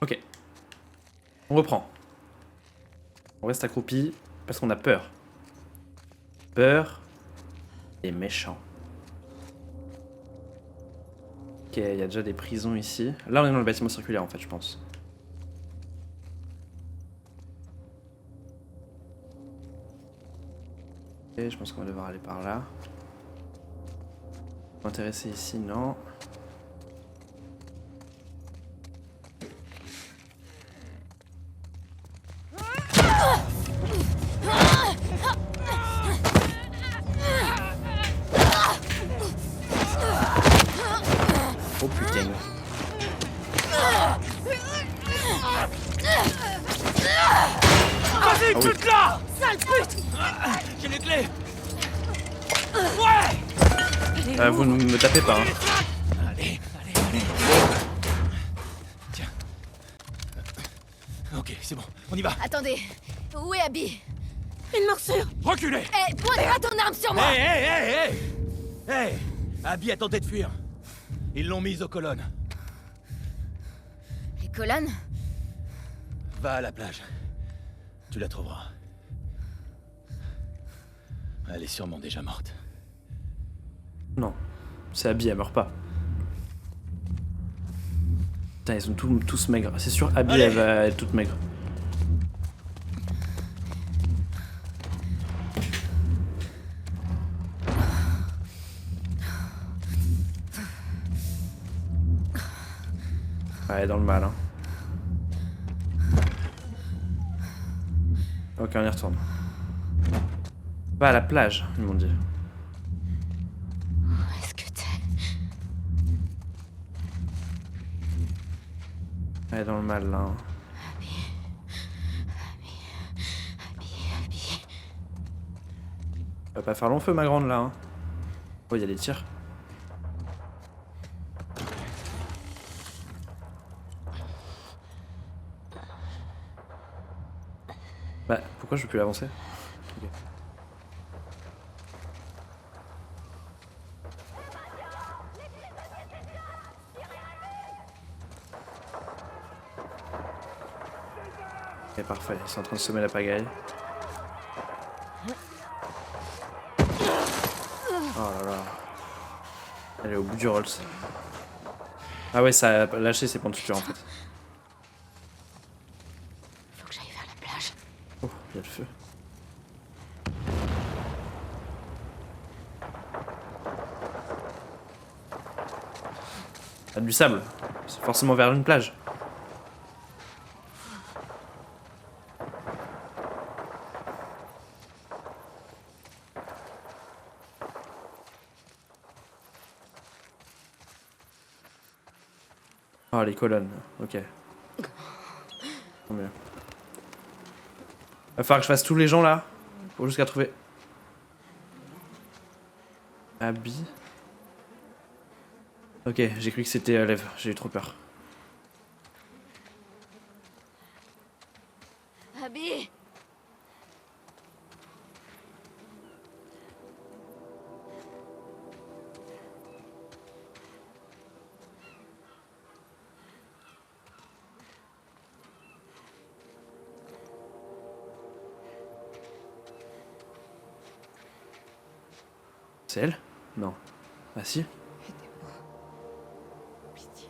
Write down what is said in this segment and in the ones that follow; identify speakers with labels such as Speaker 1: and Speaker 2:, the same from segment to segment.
Speaker 1: Ok. On reprend. On reste accroupi parce qu'on a peur. Peur et méchant. Ok, il y a déjà des prisons ici. Là, on est dans le bâtiment circulaire en fait, je pense. Ok, je pense qu'on va devoir aller par là. M'intéresser ici, non. Oh putain.
Speaker 2: Vas-y,
Speaker 1: Ah oui.
Speaker 2: chute là!
Speaker 3: Sale pute!
Speaker 2: J'ai les clés! Ouais!
Speaker 1: Vous ne me tapez pas. Hein.
Speaker 2: Allez, allez, allez! Tiens. Ok, c'est bon, on y va!
Speaker 3: Attendez, où est Abby? Une morsure!
Speaker 2: Reculez!
Speaker 3: Hé, pointe pas ton arme sur moi!
Speaker 2: Hé, hé, hé, hé! Hé! Abby a tenté de fuir. Ils l'ont mise aux colonnes.
Speaker 3: Les colonnes?
Speaker 2: Va à la plage. Tu la trouveras. Elle est sûrement déjà morte.
Speaker 1: Non. C'est Abby, elle meurt pas. Putain, ils sont tous maigres. C'est sûr, Abby,
Speaker 2: Allez.
Speaker 1: elle va être toute maigre. Ouais, elle est dans le mal, hein. Ok, on y retourne. Va à la plage, ils m'ont dit.
Speaker 3: Où est-ce que t'es?
Speaker 1: Elle est dans le mal, là. Hein.
Speaker 3: Abby.
Speaker 1: Va pas faire long feu, ma grande, là. Hein. Oh, il y a des tirs. Bah, pourquoi je peux plus avancer? Ok. Ok, parfait. Ils sont en train de semer la pagaille. Oh là là. Elle est au bout du Rolls. Ah ouais, ça a lâché ses pentures en fait.
Speaker 3: Faut que j'aille vers la plage.
Speaker 1: Oh, il y a le feu. Ah, du sable. C'est forcément vers une plage. Oh, les colonnes. Ok. Tant mieux. Va falloir que je fasse tous les gens là. Pour jusqu'à trouver. Abby. Ok, j'ai cru que c'était Lev. J'ai eu trop peur.
Speaker 3: Abby!
Speaker 1: C'est elle? Non. Ah si?
Speaker 3: Aidez-moi. Pitié.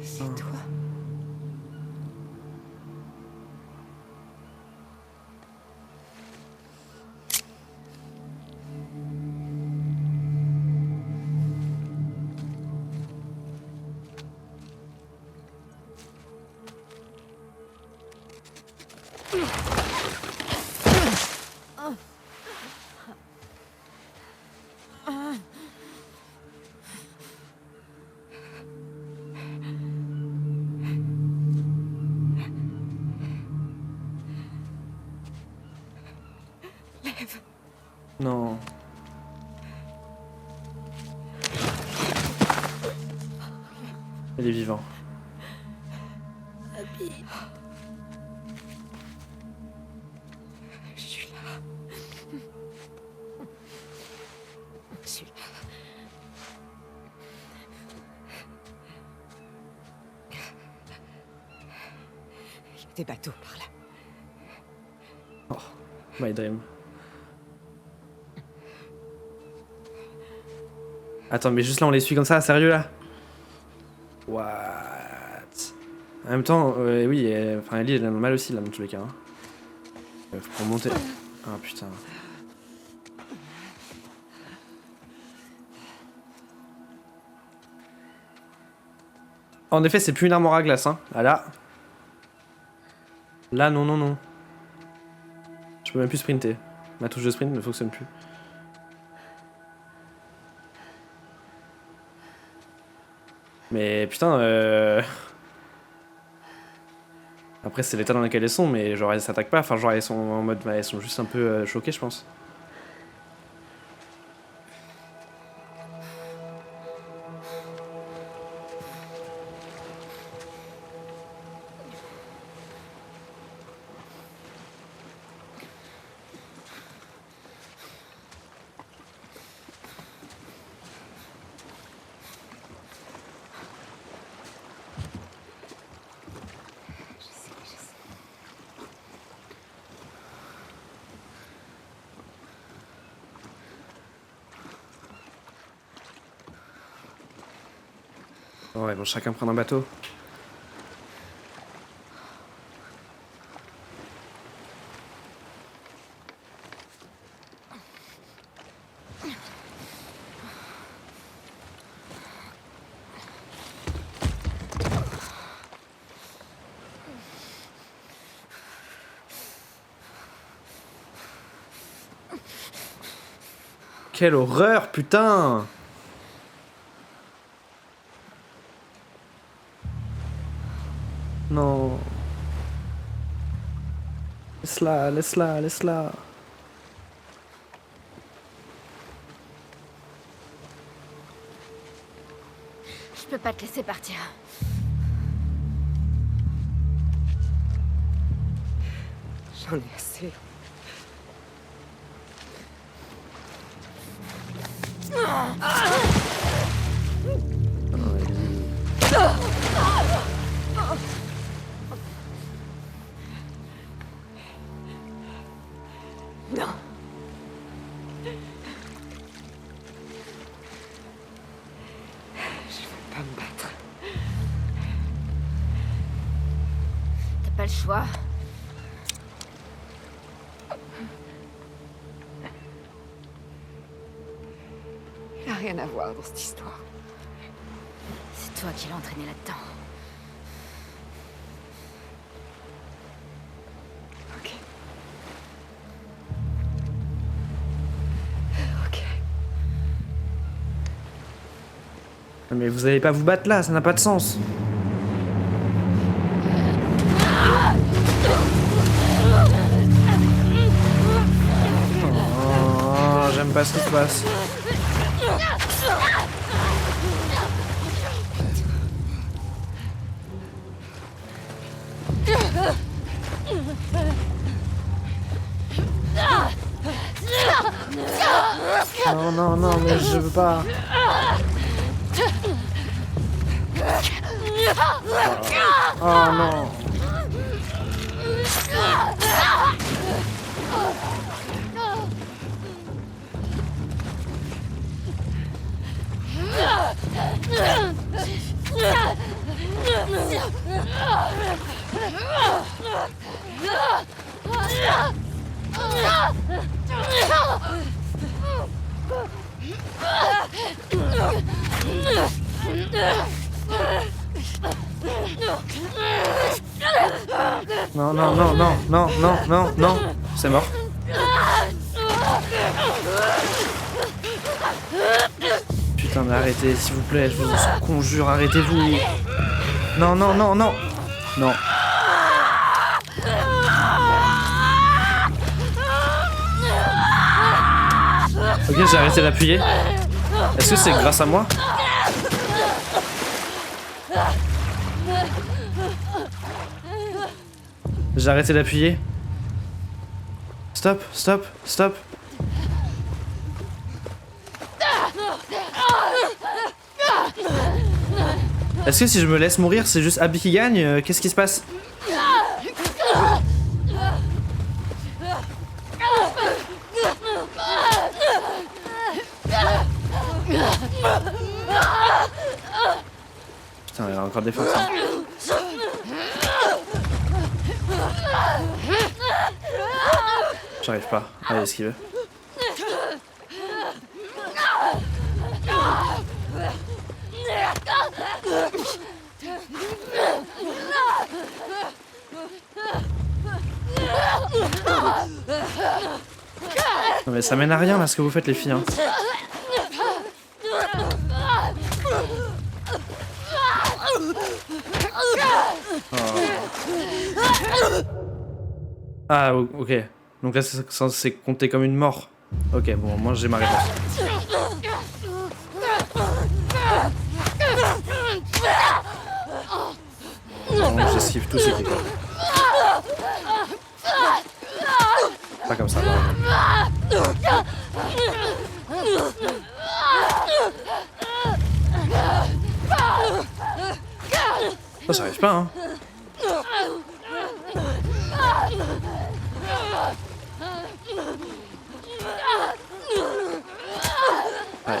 Speaker 3: C'est toi.
Speaker 1: Non. Elle est vivante.
Speaker 3: Abby. Je suis là. Je suis là.
Speaker 4: des bateaux par là.
Speaker 1: Oh, my dream. Attends, mais juste là, on les suit comme ça, sérieux là? What? En même temps, oui, enfin Ellie elle a mal aussi là dans tous les cas. Hein. Faut remonter. Ah putain. En effet, c'est plus une armoire à glace, hein. Ah là. Là, non, non, non. Je peux même plus sprinter. Ma touche de sprint ne fonctionne plus. Mais putain, Après, c'est l'état dans lequel elles sont, mais genre elles s'attaquent pas. Enfin, genre elles sont en mode. Elles sont juste un peu choquées, je pense. Ouais, bon, chacun prendre un bateau. Quelle horreur, putain! Non. Laisse-la, laisse-la, laisse-la.
Speaker 3: Je peux pas te laisser partir.
Speaker 4: J'en ai assez.
Speaker 3: Non.
Speaker 4: Je veux pas me battre.
Speaker 3: T'as pas le choix.
Speaker 4: Il a rien à voir dans cette histoire.
Speaker 3: C'est toi qui l'as entraîné là-dedans.
Speaker 4: Ok. Ok.
Speaker 1: Mais vous allez pas vous battre là, ça n'a pas de sens. Oh, j'aime pas ce qui se passe. Non, non, non, mais je veux pas. Oh non. Non, non, non, non, non, non, non, non. C'est mort. Putain, mais arrêtez, s'il vous plaît, je vous en conjure, arrêtez-vous. Non, non, non, non. Non. Ok, j'ai arrêté d'appuyer. Est-ce que c'est grâce à moi? J'ai arrêté d'appuyer. Stop, stop, stop. Est-ce que si je me laisse mourir, c'est juste Abby qui gagne? Qu'est-ce qui se passe? Putain, il a encore des forces. Hein. J'arrive pas à esquiver. Non mais ça mène à rien là ce que vous faites les filles. Hein. Oh. Ah ok. Donc là c'est censé compter comme une mort. Ok bon moi j'ai ma réponse. Bon, j'esquive tous ces trucs. Pas comme ça. Oh, ça arrive pas hein. Ouais.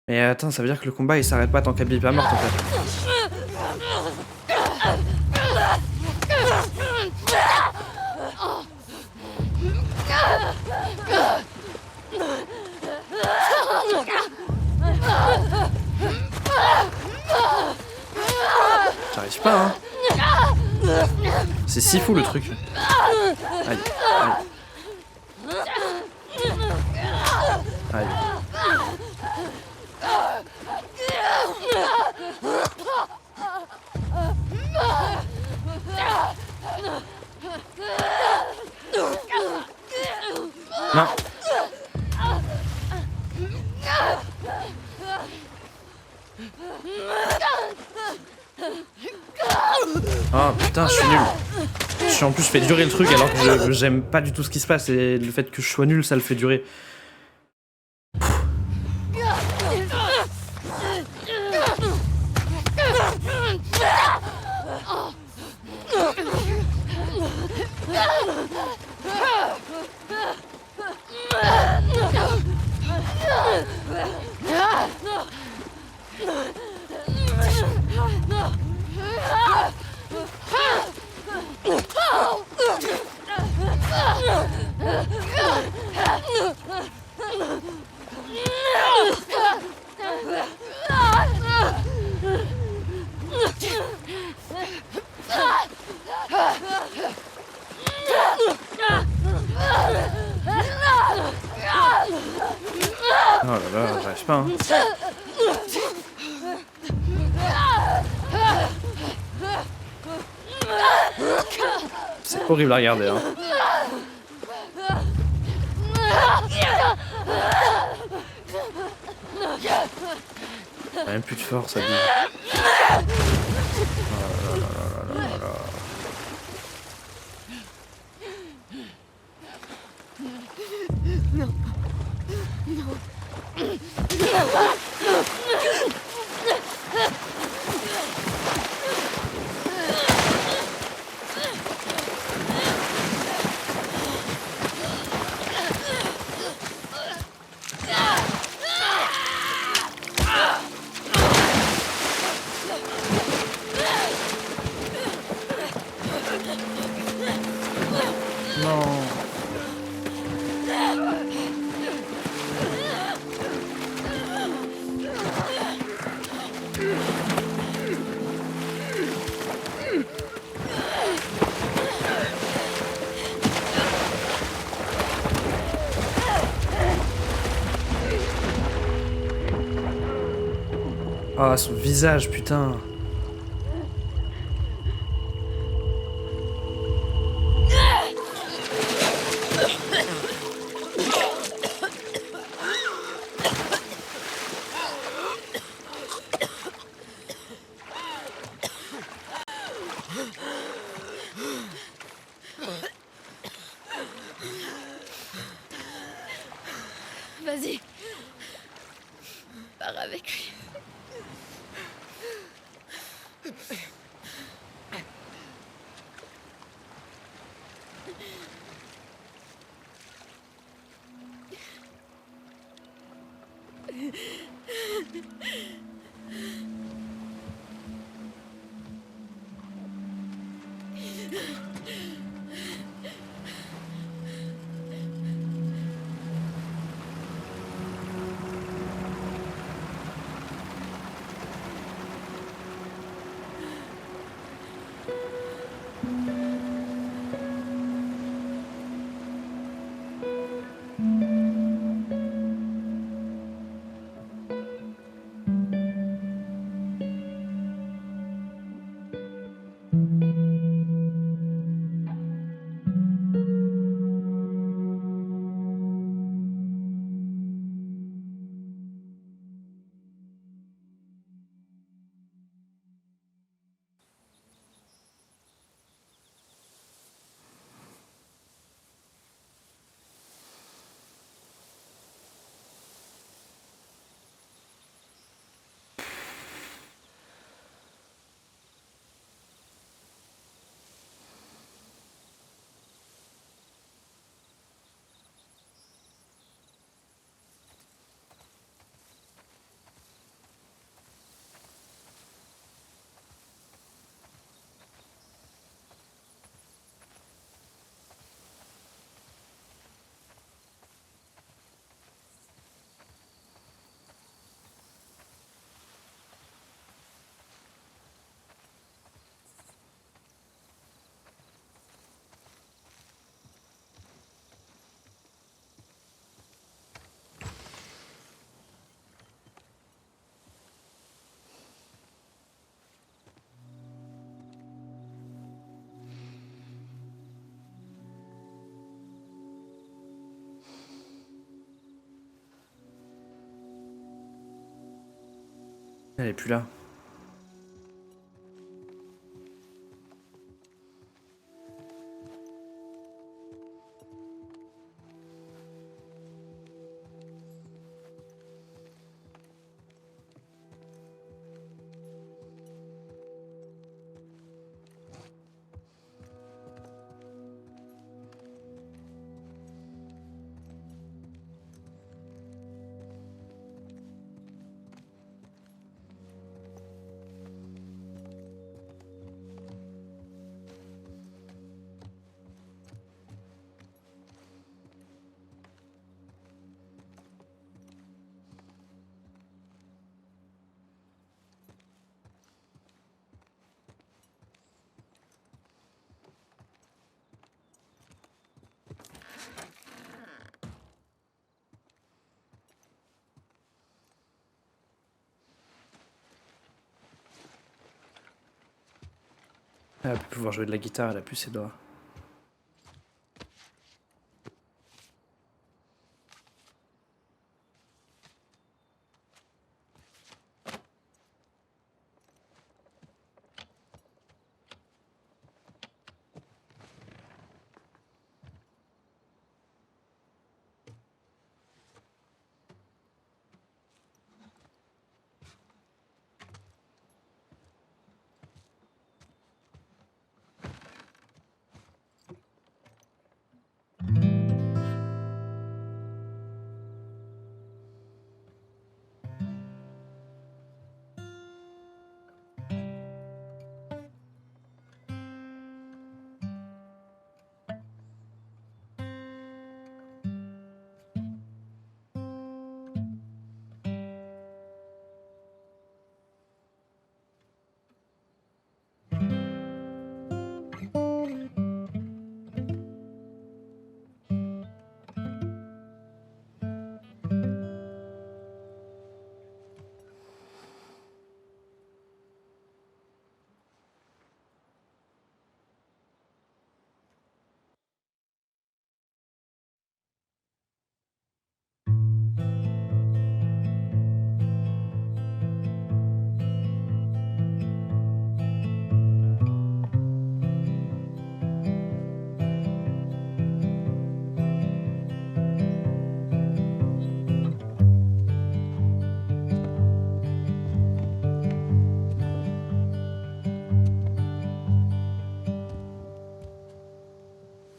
Speaker 1: Mais attends, ça veut dire que le combat il s'arrête pas tant qu'Abby est pas morte en fait. J'arrive pas hein. C'est si fou le truc. Aïe, aïe. Aïe. Non. Oh putain, je suis nul. En plus, je fais durer le truc alors que j'aime pas du tout ce qui se passe et le fait que je sois nul, ça le fait durer. Oh là là, j'arrive pas. Hein. C'est horrible à regarder. Hein. T'as même plus de force à dire. Oh là là là là là là. Non. Ah, son visage, putain.
Speaker 3: Vas-y. Pars avec lui.
Speaker 1: Elle est plus là. Elle va plus pouvoir jouer de la guitare, elle a plus ses doigts.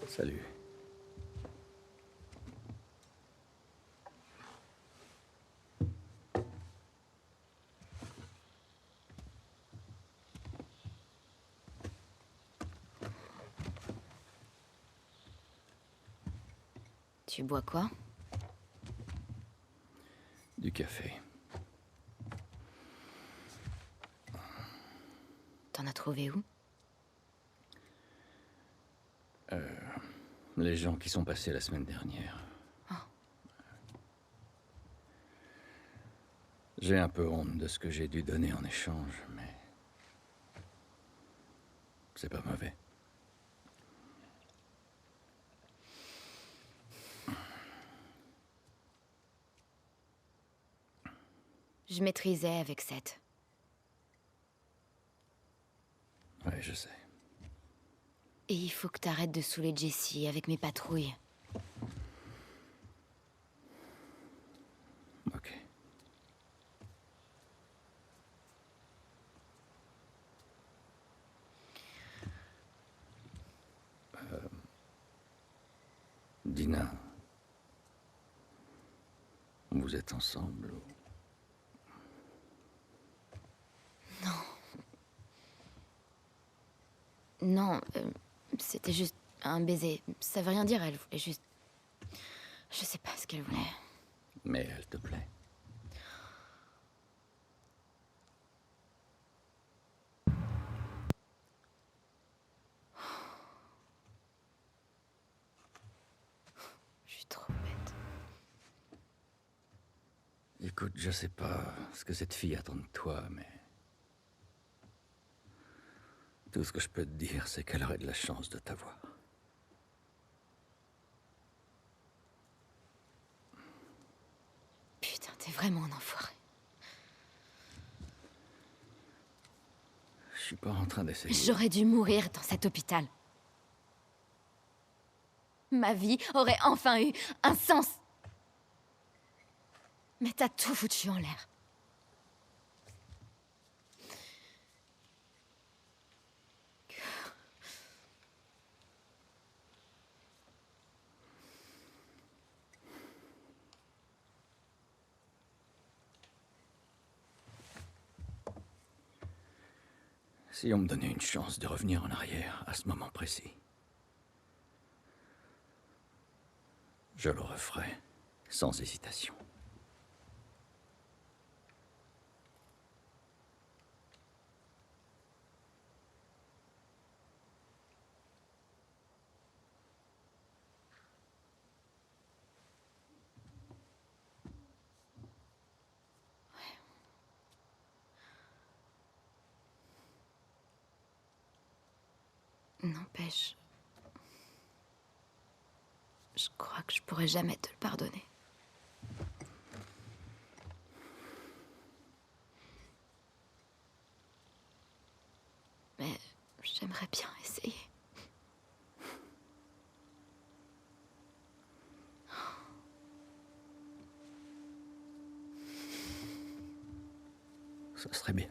Speaker 2: Salut.
Speaker 3: Tu bois quoi?
Speaker 5: Du café.
Speaker 3: T'en as trouvé où?
Speaker 5: Les gens qui sont passés la semaine dernière. J'ai un peu honte de ce que j'ai dû donner en échange, mais... c'est pas mauvais.
Speaker 3: Je maîtrisais avec Seth.
Speaker 5: Ouais, je sais.
Speaker 3: Et il faut que t'arrêtes de saouler Jessie avec mes patrouilles.
Speaker 5: Ok. Dina... vous êtes ensemble ou...
Speaker 3: Non, c'était juste un baiser. Ça veut rien dire, elle voulait juste... Je sais pas ce qu'elle voulait.
Speaker 5: Mais elle te plaît.
Speaker 3: Je suis trop bête.
Speaker 5: Écoute, je sais pas ce que cette fille attend de toi, mais... tout ce que je peux te dire, c'est qu'elle aurait de la chance de t'avoir.
Speaker 3: Putain, t'es vraiment un enfoiré.
Speaker 5: Je suis pas en train d'essayer.
Speaker 3: J'aurais dû mourir dans cet hôpital. Ma vie aurait enfin eu un sens. Mais t'as tout foutu en l'air.
Speaker 5: Si on me donnait une chance de revenir en arrière à ce moment précis, je le referais sans hésitation.
Speaker 3: N'empêche... Je crois que je pourrais jamais te le pardonner. Mais j'aimerais bien essayer.
Speaker 5: Ça serait bien.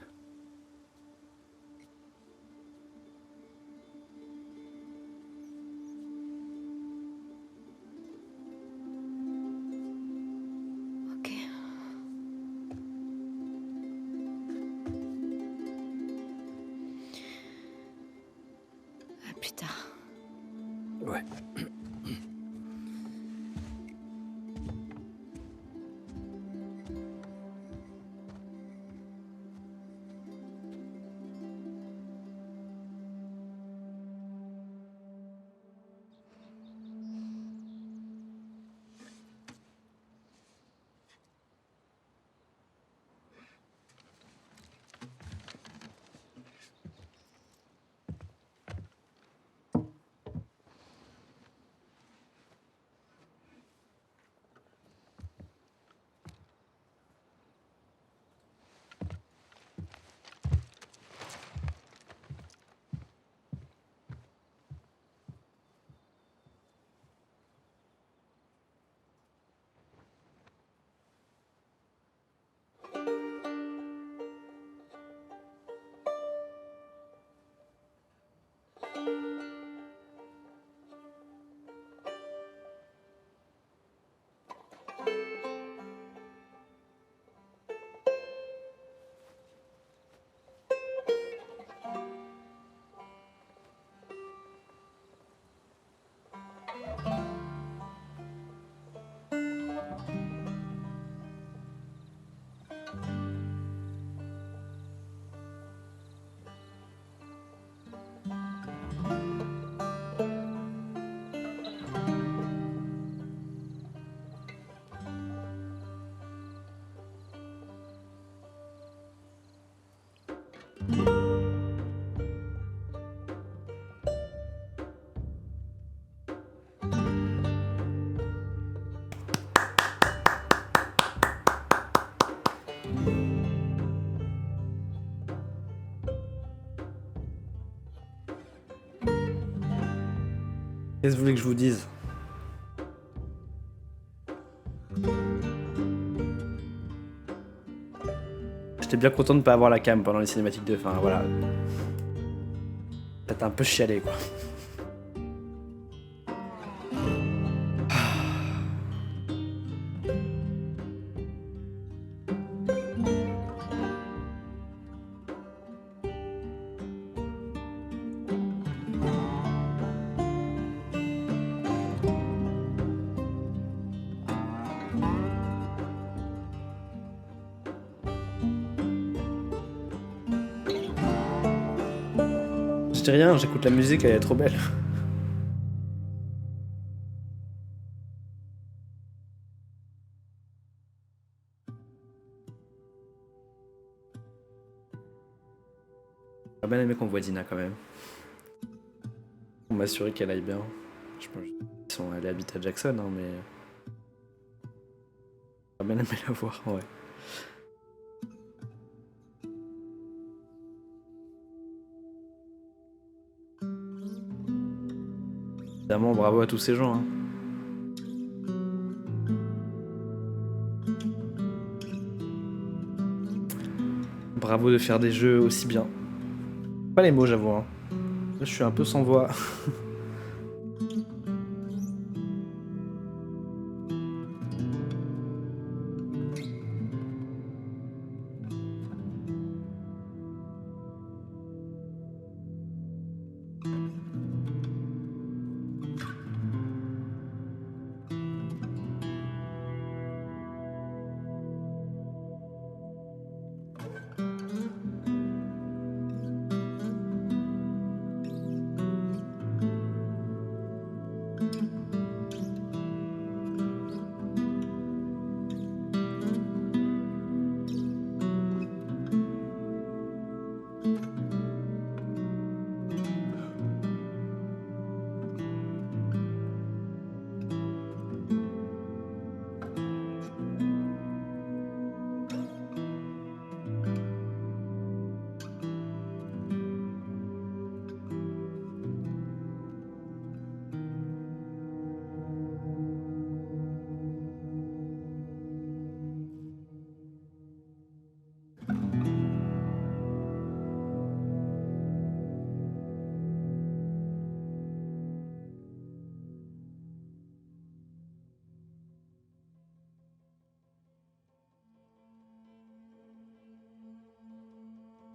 Speaker 3: Ok. À plus tard.
Speaker 5: Ouais.
Speaker 1: Qu'est-ce que vous voulez que je vous dise? J'étais bien content de pas avoir la cam pendant les cinématiques de fin, voilà. Peut-être un peu chialé quoi. Je dis rien, j'écoute la musique, elle est trop belle. J'aurais bien aimé qu'on voit Dina quand même. Pour m'assurer qu'elle aille bien. Je pense qu'ils sont allés habiter à Jackson, hein, mais. J'aurais bien aimé la voir, ouais. Évidemment, bravo à tous ces gens. Hein. Bravo de faire des jeux aussi bien. Pas les mots, j'avoue. Hein. Là, je suis un peu sans voix.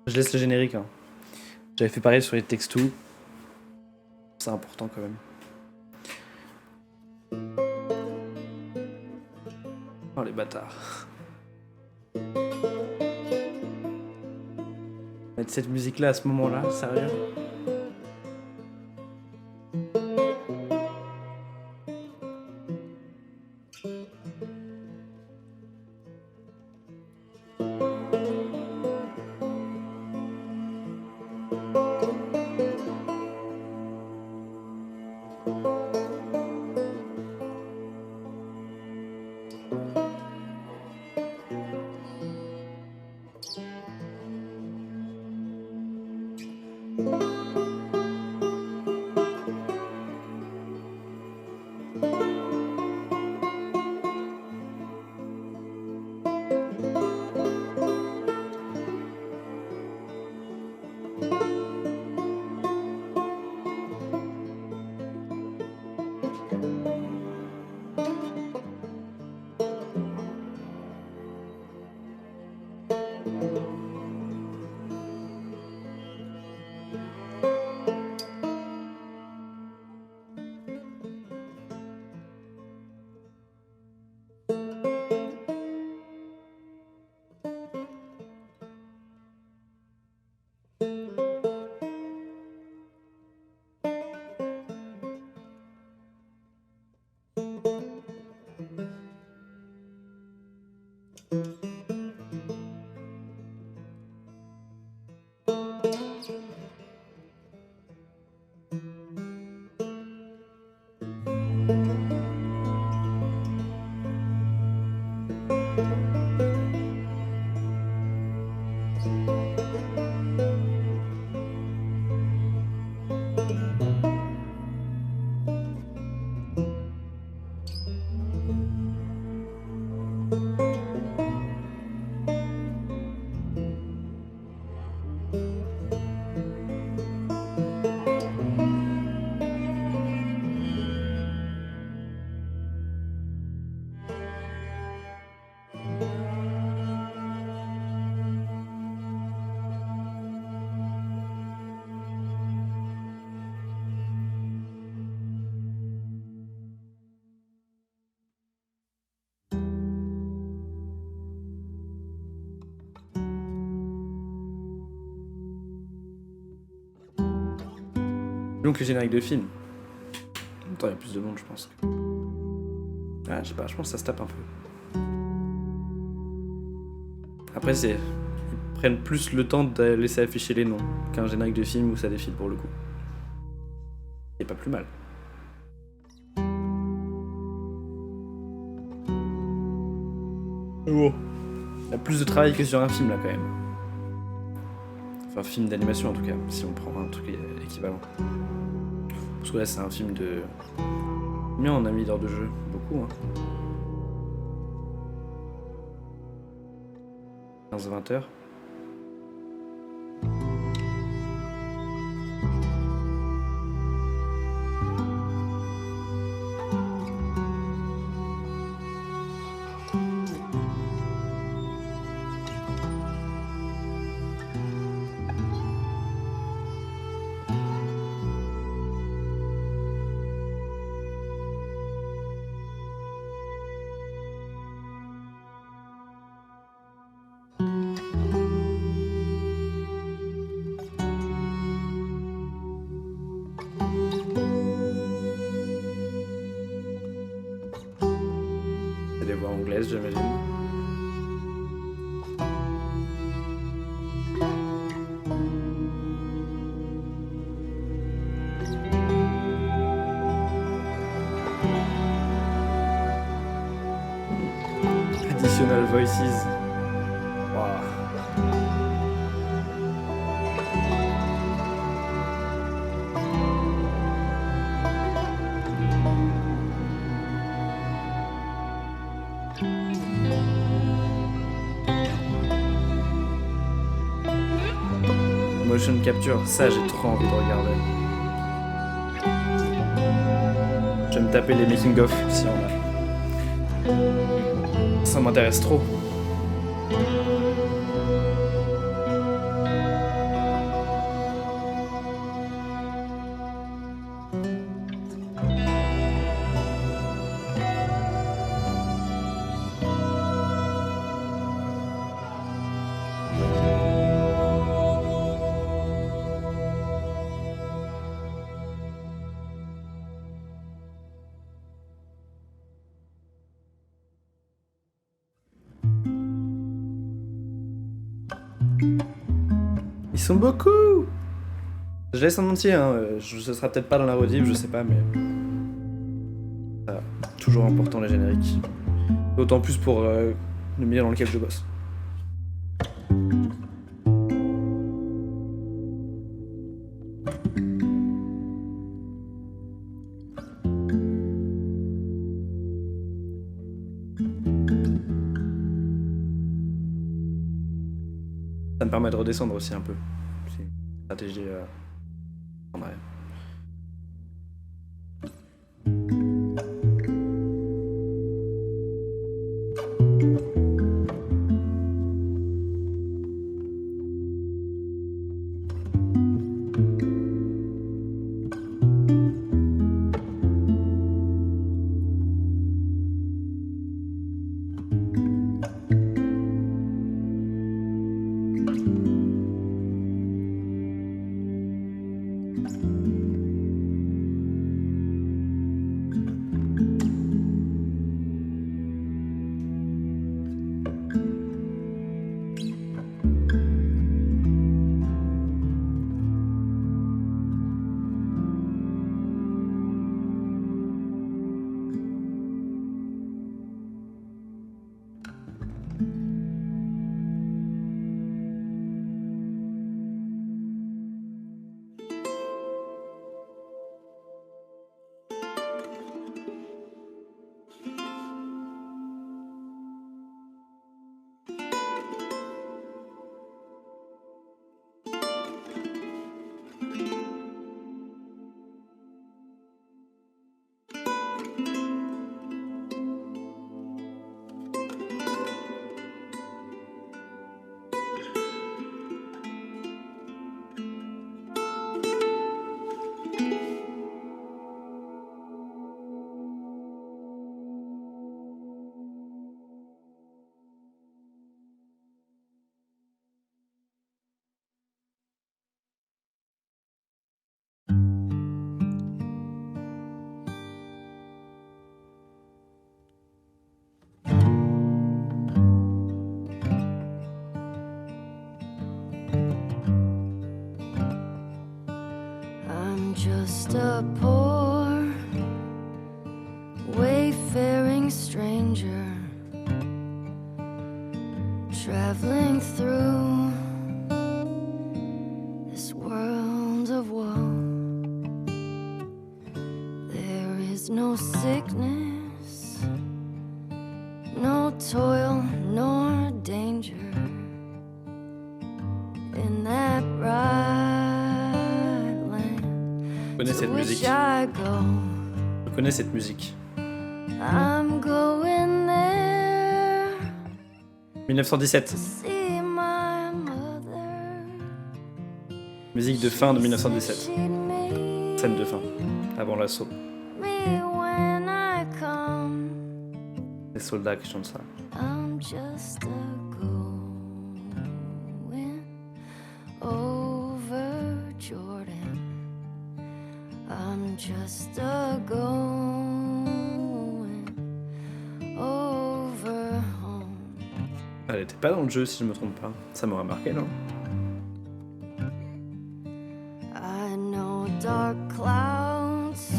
Speaker 1: Je laisse le générique. Hein. J'avais fait pareil sur les textos. C'est important quand même. Oh les bâtards. Mettre cette musique là à ce moment là, sérieux? long que les génériques de film. En même temps, il y a plus de monde, je pense. Ah, je sais pas, je pense que ça se tape un peu. Après, ils prennent plus le temps de laisser afficher les noms qu'un générique de film où ça défile pour le coup. C'est pas plus mal. Oh. Il y a plus de travail que sur un film là quand même. Enfin, film d'animation en tout cas, si on prend un truc équivalent. Parce que là, c'est un film de. Combien on a mis d'heures de jeu? Beaucoup, hein. 15-20 heures. C'est des voix anglaises, j'imagine. Additional voices. Wow. Motion capture, ça j'ai trop envie de regarder. Je vais me taper les making of si on a. Ça m'intéresse trop. Ils sont beaucoup. Je laisse en entier, hein. Ce sera peut-être pas dans la rediff, je sais pas, mais... toujours important les génériques. D'autant plus pour le milieu dans lequel je bosse. Ça me permet de redescendre aussi un peu. C'est une stratégie en arrière.
Speaker 3: I'm just a poor, wayfaring stranger, traveling through this world of woe. There is no sickness, no toil nor danger in that bright land
Speaker 1: Je connais
Speaker 3: to
Speaker 1: cette
Speaker 3: which
Speaker 1: musique.
Speaker 3: I go.
Speaker 1: Je connais cette musique.
Speaker 3: I'm going there
Speaker 1: 1917.
Speaker 3: to see my mother.
Speaker 1: Musique de fin de
Speaker 3: She
Speaker 1: 1917.
Speaker 3: said she'd meet
Speaker 1: Scène de fin. Avant l'assaut.
Speaker 3: me when I come.
Speaker 1: Les soldats qui chantent ça.
Speaker 3: I'm just a going over Jordan. I'm just a going over home.
Speaker 1: Elle était pas dans le jeu si je me trompe pas. Ça m'aurait marqué, non?
Speaker 3: I know dark clouds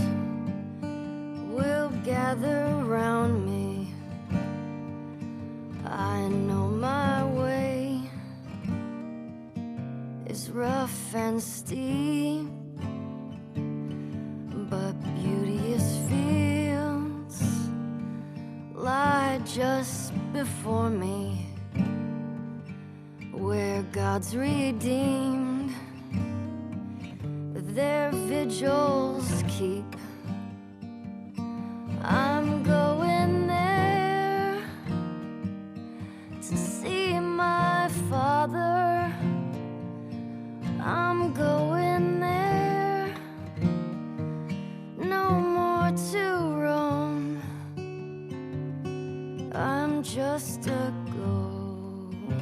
Speaker 3: will gather around me. I know my way is rough and steep, but beauteous fields lie just before me, where God's redeemed their vigils keep. I'm going there to see my father. I'm going there, no more to roam. I'm just a going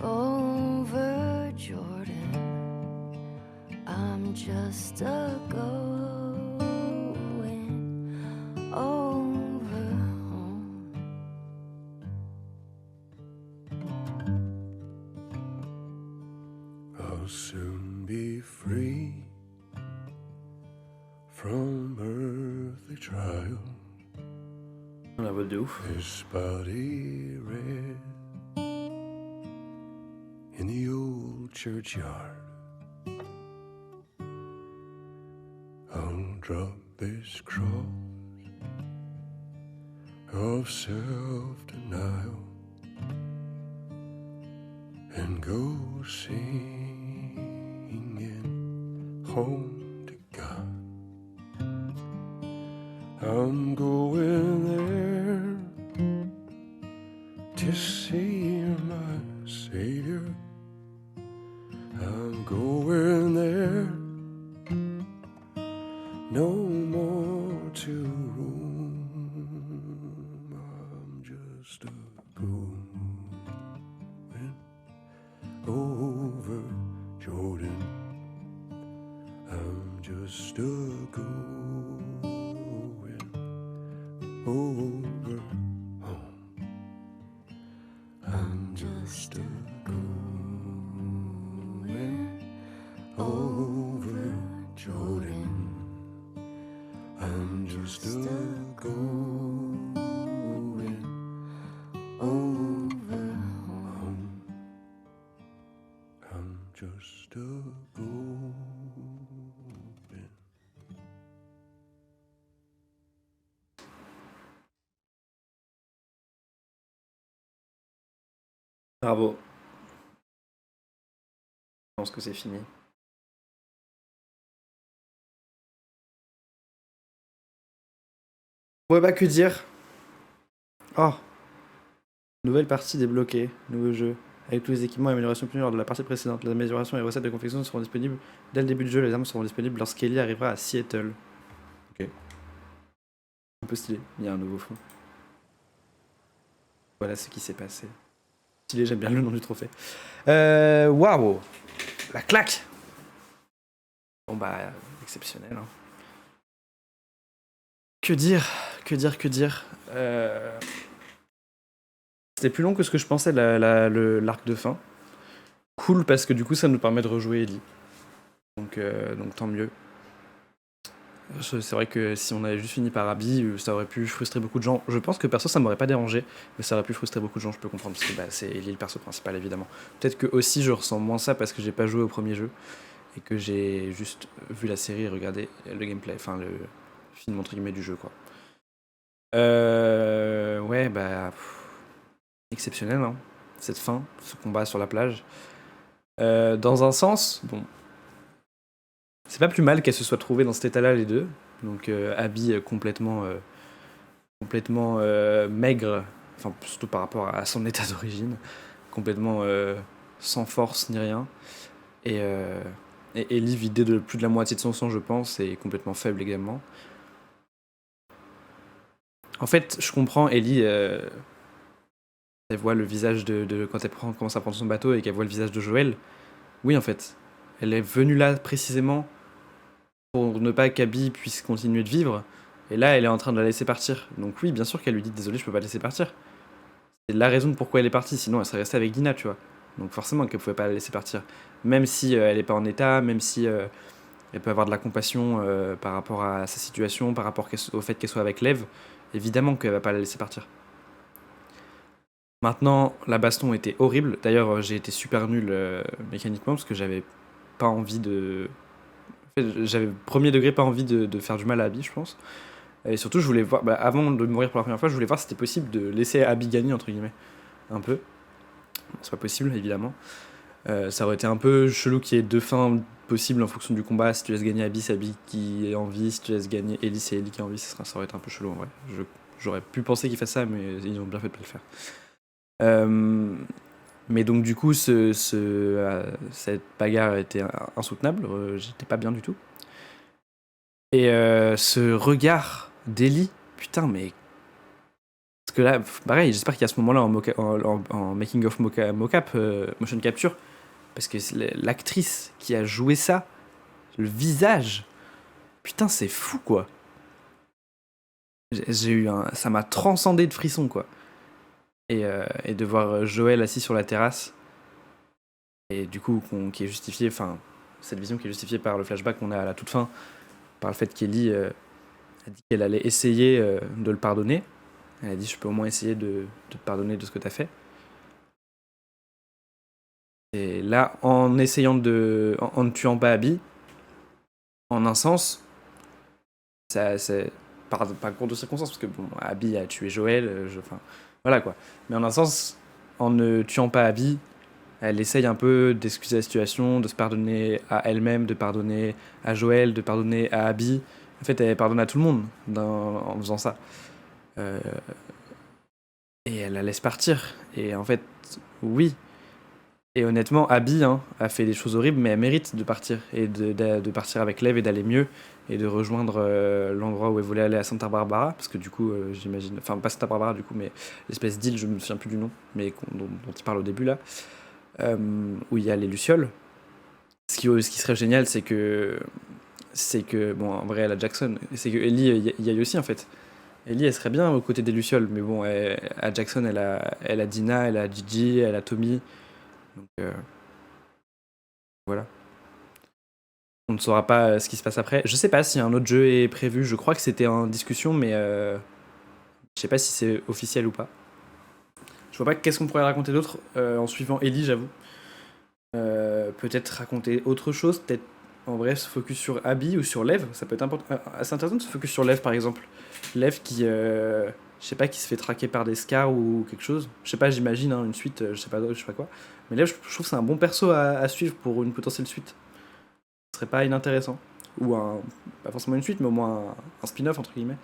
Speaker 3: over Jordan. I'm just a going over home.
Speaker 6: I'll soon be free from earthly trial.
Speaker 1: La voix de ouf.
Speaker 6: This body red in the old churchyard. I'll drop this cross of self-denial and go singing home to God. I'm going there to see my Savior. I'm going there, no more to roam. I'm just a going over Jordan. I'm just a going over home. I'm just a going over Jordan. I'm just a going over home. I'm just a going.
Speaker 1: Bravo. Je pense que c'est fini. Ouais, bah que dire. Oh. Nouvelle partie débloquée. Nouveau jeu. Avec tous les équipements et améliorations obtenus lors de la partie précédente. Les améliorations et recettes de confection seront disponibles dès le début du jeu. Les armes seront disponibles lorsqu'Ellie arrivera à Seattle. Ok. Un peu stylé. Il y a un nouveau fond. Voilà ce qui s'est passé. Stylé, j'aime bien le nom du trophée. Waouh. La claque. Bon bah, exceptionnel. Hein. Que dire. C'était plus long que ce que je pensais, l'arc de fin. Cool, parce que du coup, ça nous permet de rejouer Ellie. Donc tant mieux. C'est vrai que si on avait juste fini par Abby, ça aurait pu frustrer beaucoup de gens. Je pense que perso ça m'aurait pas dérangé, mais ça aurait pu frustrer beaucoup de gens, je peux comprendre, parce que c'est Ellie le perso principal évidemment. Peut-être que aussi je ressens moins ça parce que j'ai pas joué au premier jeu, et que j'ai juste vu la série et regardé le gameplay, enfin le film entre guillemets du jeu quoi. Ouais bah... exceptionnel hein, cette fin, ce combat sur la plage. Dans un sens, bon... c'est pas plus mal qu'elles se soient trouvées dans cet état-là les deux. Donc Abby complètement maigre, enfin surtout par rapport à son état d'origine, complètement sans force ni rien. Et Ellie vidée de plus de la moitié de son sang je pense, et complètement faible également. En fait je comprends Ellie, elle voit le visage de quand elle commence à prendre son bateau et qu'elle voit le visage de Joël. Oui en fait, elle est venue là précisément pour ne pas qu'Abby puisse continuer de vivre, et là elle est en train de la laisser partir. Donc oui, bien sûr qu'elle lui dit désolé, je peux pas te laisser partir. C'est la raison de pourquoi elle est partie, sinon elle serait restée avec Dina, tu vois. Donc forcément qu'elle pouvait pas la laisser partir. Même si elle est pas en état, même si elle peut avoir de la compassion par rapport à sa situation, par rapport au fait qu'elle soit avec Lev, évidemment qu'elle va pas la laisser partir. Maintenant, la baston était horrible. D'ailleurs, j'ai été super nul mécaniquement parce que j'avais pas envie de... En fait, j'avais premier degré pas envie de faire du mal à Abby, je pense. Et surtout, je voulais voir, avant de mourir pour la première fois, je voulais voir si c'était possible de laisser Abby gagner, entre guillemets. Un peu. C'est pas possible, évidemment. Ça aurait été un peu chelou qu'il y ait deux fins possibles en fonction du combat. Si tu laisses gagner Abby, c'est Abby qui est en vie. Si tu laisses gagner Ellie, c'est Ellie qui est en vie. Ça aurait été un peu chelou, en vrai. J'aurais pu penser qu'ils fassent ça, mais ils ont bien fait de pas le faire. Mais donc du coup cette bagarre était insoutenable, j'étais pas bien du tout. Et ce regard d'Ellie, putain mais... Parce que là, pareil, j'espère qu'il y a ce moment-là en making of mocap, motion capture, parce que l'actrice qui a joué ça, le visage, putain c'est fou quoi. Ça m'a transcendé de frissons quoi. Et de voir Joël assis sur la terrasse, et du coup qui est justifié, enfin cette vision qui est justifiée par le flashback qu'on a à la toute fin, par le fait qu'Ellie a dit qu'elle allait essayer de le pardonner. Elle a dit je peux au moins essayer de te pardonner de ce que t'as fait. Et là en ne tuant pas Abby, en un sens ça c'est par concours de circonstances, parce que bon, Abby a tué Joël, enfin voilà quoi. Mais en un sens, en ne tuant pas Abby, elle essaye un peu d'excuser la situation, de se pardonner à elle-même, de pardonner à Joël, de pardonner à Abby. En fait, elle pardonne à tout le monde en faisant ça. Et elle la laisse partir. Et en fait, oui. Et honnêtement, Abby a fait des choses horribles, mais elle mérite de partir. Et de partir avec Lev et d'aller mieux. Et de rejoindre l'endroit où elle voulait aller à Santa Barbara. Parce que du coup, j'imagine... Enfin, pas Santa Barbara du coup, mais l'espèce d'île, je me souviens plus du nom, mais dont il parle au début là. Où il y a les Lucioles. Ce qui serait génial, c'est que... Bon, en vrai, elle a Jackson. C'est que Ellie y aille aussi, en fait. Ellie, elle serait bien aux côtés des Lucioles. Mais bon, à Jackson, elle a Dina, elle a Gigi, elle a Tommy. Donc, voilà. On ne saura pas ce qui se passe après. Je sais pas si un autre jeu est prévu. Je crois que c'était en discussion, mais je sais pas si c'est officiel ou pas. Je vois pas qu'est-ce qu'on pourrait raconter d'autre en suivant Ellie, j'avoue. Peut-être raconter autre chose, peut-être en vrai se focus sur Abby ou sur Lev. Ça peut être assez intéressant de se focus sur Lev par exemple. Lev qui, je sais pas, qui se fait traquer par des scars ou quelque chose. Je sais pas, j'imagine une suite, je sais pas quoi. Mais Lev, je trouve que c'est un bon perso à suivre pour une potentielle suite. Ce serait pas inintéressant. Ou pas forcément une suite, mais au moins un spin-off entre guillemets.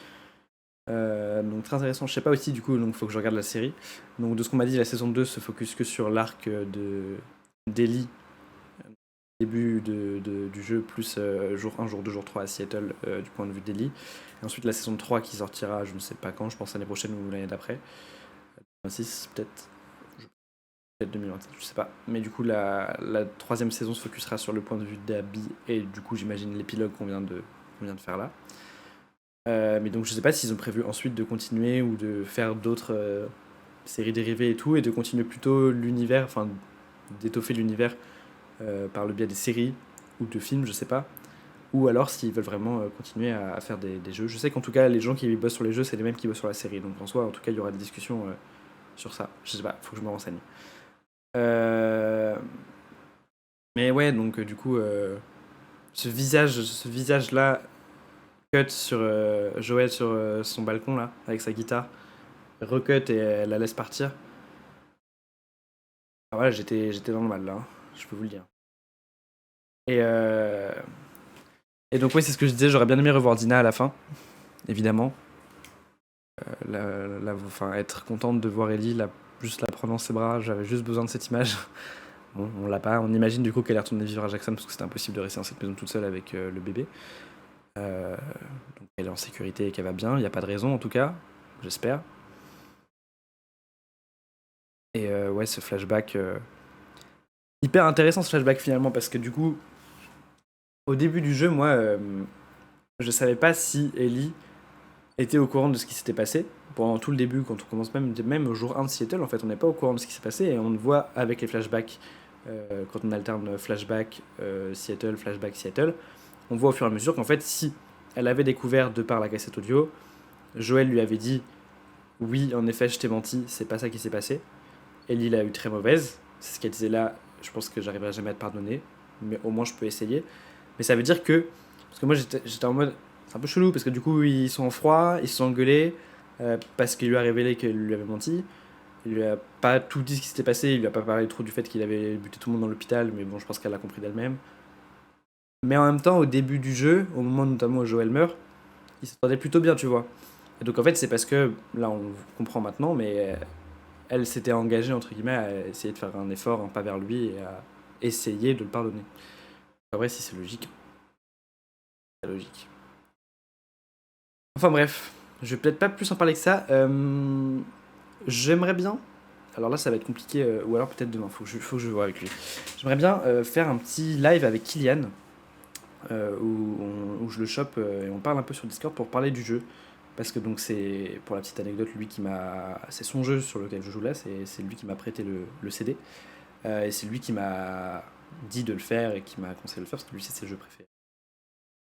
Speaker 1: Donc très intéressant. Je sais pas aussi du coup, donc faut que je regarde la série. Donc de ce qu'on m'a dit, la saison 2 se focus que sur l'arc d'Ellie, début du jeu, plus jour 1, jour 2, jour 3 à Seattle du point de vue d'Ellie. Et ensuite la saison 3 qui sortira, je ne sais pas quand, je pense l'année prochaine ou l'année d'après. 2026 peut-être. Peut-être 2027, je sais pas. Mais du coup la troisième saison se focusera sur le point de vue d'Abby et du coup j'imagine l'épilogue qu'on vient de faire là. Mais donc je sais pas s'ils ont prévu ensuite de continuer ou de faire d'autres séries dérivées et tout, et de continuer plutôt l'univers, enfin d'étoffer l'univers par le biais des séries ou de films, je sais pas. Ou alors s'ils veulent vraiment continuer à faire des jeux. Je sais qu'en tout cas, les gens qui bossent sur les jeux, c'est les mêmes qui bossent sur la série. Donc en soi, en tout cas, il y aura des discussions sur ça. Je sais pas, faut que je me renseigne. Mais ouais, donc du coup, ce visage-là, cut sur Joël sur son balcon, là, avec sa guitare, recut et elle la laisse partir. Ah, voilà, j'étais dans le mal, là, hein, je peux vous le dire. Et donc, oui, c'est ce que je disais, j'aurais bien aimé revoir Dina à la fin, évidemment. Enfin, être contente de voir Ellie, juste la prendre dans ses bras, j'avais juste besoin de cette image. Bon, on l'a pas, on imagine du coup qu'elle est retournée vivre à Jackson parce que c'était impossible de rester dans cette maison toute seule avec le bébé. Donc elle est en sécurité et qu'elle va bien, il n'y a pas de raison en tout cas, j'espère. Et ouais, ce flashback... hyper intéressant ce flashback finalement parce que du coup, au début du jeu, moi, je savais pas si Ellie était au courant de ce qui s'était passé. Pendant tout le début, quand on commence même au jour 1 de Seattle, en fait, on n'est pas au courant de ce qui s'est passé et on le voit avec les flashbacks. Quand on alterne flashback Seattle, flashback Seattle, on voit au fur et à mesure qu'en fait, si elle avait découvert de par la cassette audio, Joël lui avait dit oui, en effet, je t'ai menti, c'est pas ça qui s'est passé. Ellie l'a eu très mauvaise, c'est ce qu'elle disait là. Je pense que j'arriverai jamais à te pardonner, mais au moins je peux essayer. Mais ça veut dire que, parce que moi j'étais en mode, c'est un peu chelou parce que du coup ils sont en froid, ils se sont engueulés parce qu'il lui a révélé qu'il lui avait menti. Il lui a pas tout dit ce qui s'était passé, il lui a pas parlé trop du fait qu'il avait buté tout le monde dans l'hôpital, mais bon, je pense qu'elle l'a compris d'elle-même. Mais en même temps, au début du jeu, au moment notamment où Joël meurt, il s'entendait plutôt bien, tu vois. Et donc en fait, c'est parce que, là on comprend maintenant, mais elle s'était engagée, entre guillemets, à essayer de faire un effort, un pas vers lui, et à essayer de le pardonner. Après, si c'est logique, c'est logique. Enfin bref, je vais peut-être pas plus en parler que ça. J'aimerais bien, alors là ça va être compliqué, ou alors peut-être demain, faut que je vois avec lui. J'aimerais bien faire un petit live avec Kylian, où je le chope et on parle un peu sur Discord pour parler du jeu. Parce que donc c'est, pour la petite anecdote, c'est son jeu sur lequel je joue là, c'est lui qui m'a prêté le CD. Et c'est lui qui m'a dit de le faire et qui m'a conseillé de le faire parce que lui c'est ses jeux préférés.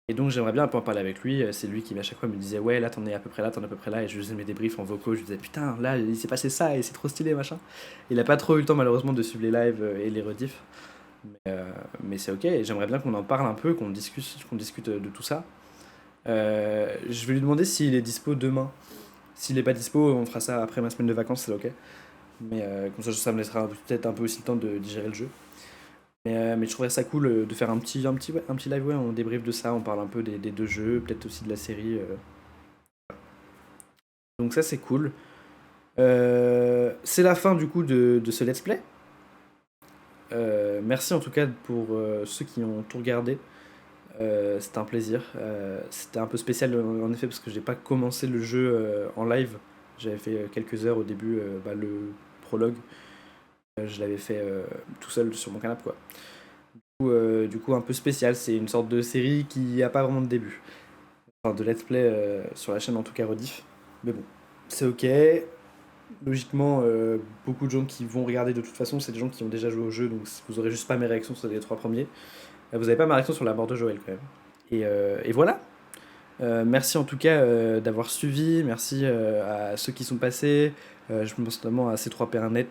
Speaker 1: Et donc j'aimerais bien un peu en parler avec lui. C'est lui qui à chaque fois me disait ouais là t'en es à peu près là, t'en es à peu près là, et je lui faisais mes débriefs en vocaux, je lui disais putain là il s'est passé ça et c'est trop stylé machin. Il a pas trop eu le temps malheureusement de suivre les lives et les rediffs. Mais c'est ok, et j'aimerais bien qu'on en parle un peu, qu'on discute de tout ça. Je vais lui demander s'il est dispo demain. S'il est pas dispo, on fera ça après ma semaine de vacances, c'est ok. Mais comme ça me laissera peut-être un peu aussi le temps de digérer le jeu. Mais je trouverais ça cool de faire un petit live, ouais, on débrief de ça, on parle un peu des deux jeux, peut-être aussi de la série. Donc ça c'est cool. C'est la fin du coup de ce let's play. Merci en tout cas pour ceux qui ont tout regardé. C'était un plaisir. C'était un peu spécial en effet parce que j'ai pas commencé le jeu en live. J'avais fait quelques heures au début, le prologue. Je l'avais fait tout seul sur mon canapé quoi. Du coup un peu spécial, c'est une sorte de série qui a pas vraiment de début. Enfin de let's play sur la chaîne en tout cas rediff. Mais bon, c'est ok. Logiquement, beaucoup de gens qui vont regarder de toute façon, c'est des gens qui ont déjà joué au jeu, donc vous aurez juste pas mes réactions sur les 3 premiers. Vous avez pas ma réaction sur la mort de Joël quand même. Et voilà. Merci en tout cas d'avoir suivi, merci à ceux qui sont passés. Je pense notamment à C3 Pernet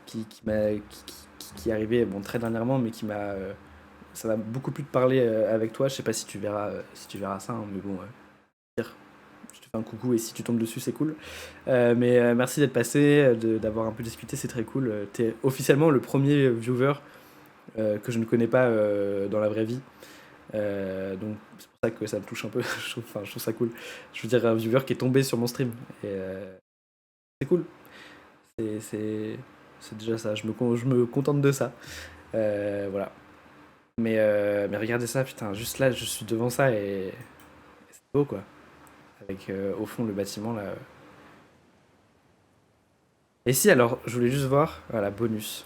Speaker 1: qui est arrivé très dernièrement, mais qui m'a. Ça m'a beaucoup plu de parler avec toi. Je sais pas si tu verras ça, hein, mais bon. Je te fais un coucou et si tu tombes dessus, c'est cool. Mais merci d'être passé, d'avoir un peu discuté, c'est très cool. T'es officiellement le premier viewer que je ne connais pas dans la vraie vie. Donc c'est pour ça que ça me touche un peu. je trouve ça cool. Je veux dire, un viewer qui est tombé sur mon stream. Et c'est cool. C'est déjà ça. Je me contente de ça. Voilà. Mais regardez ça, putain. Juste là, je suis devant ça et c'est beau, quoi. Avec au fond le bâtiment, là. Et si, alors, je voulais juste voir... Voilà, bonus.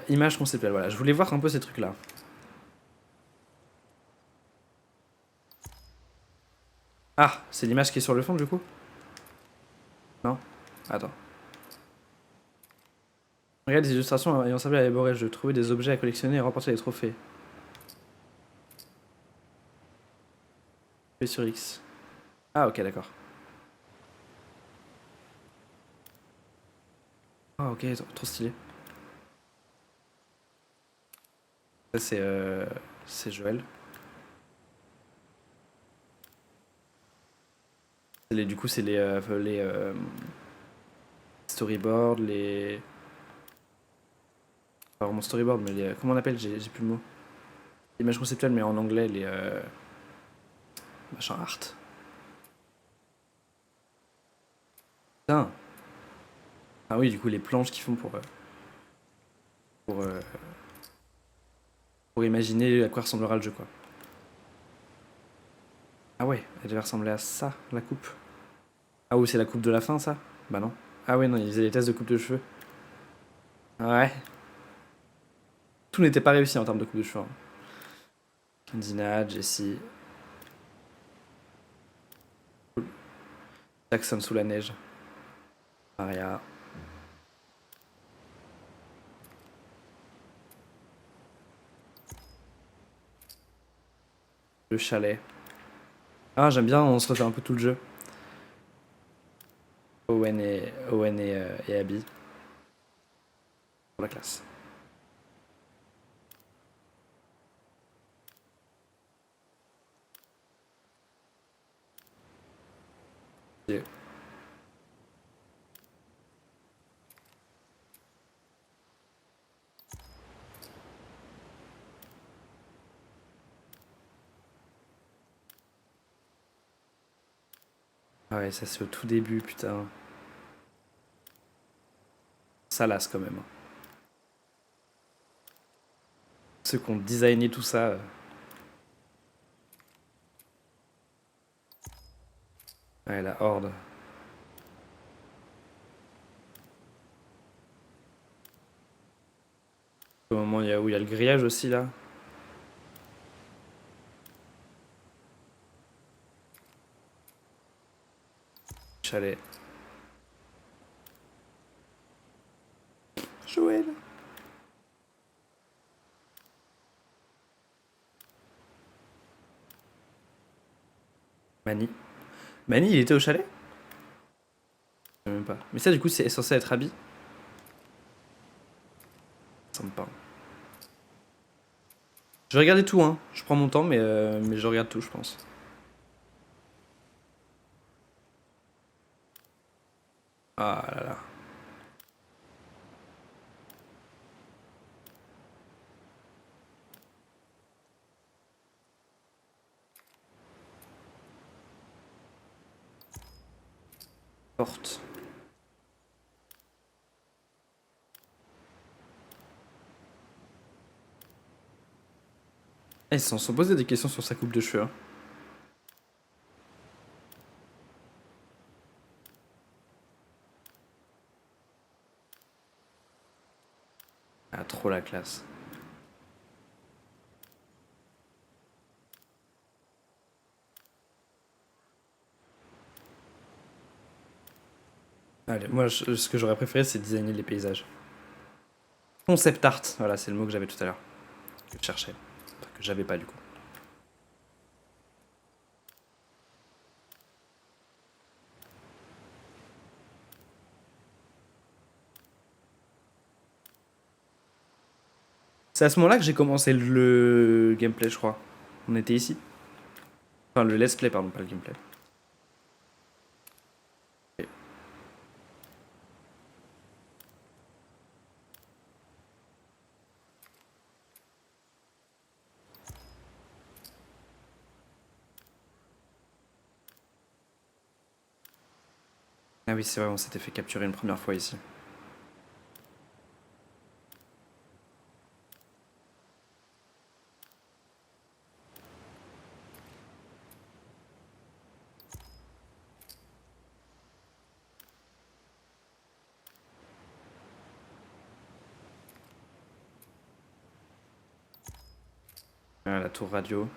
Speaker 1: Image conceptuelle, voilà. Je voulais voir un peu ces trucs-là. Ah, c'est l'image qui est sur le fond, du coup? Non? Attends. Regarde les illustrations ayant servi à élaborer le jeu. Trouver des objets à collectionner et remporter des trophées. P sur X. Ah ok d'accord. Ah ok, trop stylé. Ça c'est Joël. Du coup c'est les storyboards, les... Pas vraiment storyboard mais les... Comment on appelle? J'ai plus le mot. Images conceptuelles mais en anglais les... Machin art. Putain. Ah oui du coup les planches qu'ils font pour, euh, pour imaginer à quoi ressemblera le jeu quoi. Ah ouais, elle devait ressembler à ça, la coupe. Ah oui, c'est la coupe de la fin, ça? Bah non. Ah ouais, non, ils faisaient des tests de coupe de cheveux. Ouais. Tout n'était pas réussi en termes de coupe de cheveux. Dina, Jessie. Jackson sous la neige. Maria. Le chalet. Ah, j'aime bien, on se refait un peu tout le jeu. Owen et Abby. Pour la classe. Yeah. Ah ouais, ça c'est au tout début, putain. Ça lasse quand même. Ceux qui ont designé tout ça. Ouais, la horde. Au moment où il y a le grillage aussi là. Chalet. Joël. Manny. Manny, il était au chalet? Je sais même pas. Mais ça, du coup, c'est censé être Abby. Ça me parle. Je vais regarder tout, hein. Je prends mon temps, mais je regarde tout, je pense. Ah là là. Porte. Ils se sont posés des questions sur sa coupe de cheveux. Hein. Ah, trop la classe. Allez, moi, ce que j'aurais préféré, c'est designer les paysages. Concept art, voilà, c'est le mot que j'avais tout à l'heure. Que je cherchais. Enfin, que j'avais pas, du coup. C'est à ce moment-là que j'ai commencé le gameplay, je crois. On était ici. Enfin, le let's play, pardon, pas le gameplay. Ok. Ah oui, c'est vrai, on s'était fait capturer une première fois ici. Ah, la tour radio.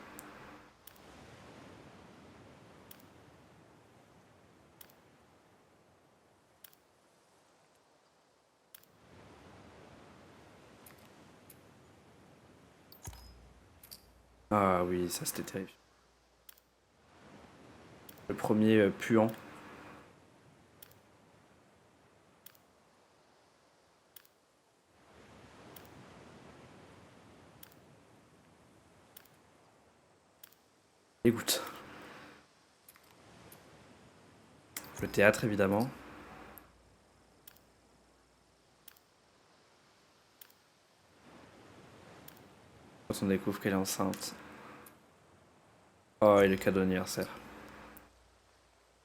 Speaker 1: Ah oui, ça c'était terrible. Le premier puant. Écoute. Le théâtre évidemment. Quand on découvre qu'elle est enceinte. Oh, et le cadeau d'anniversaire.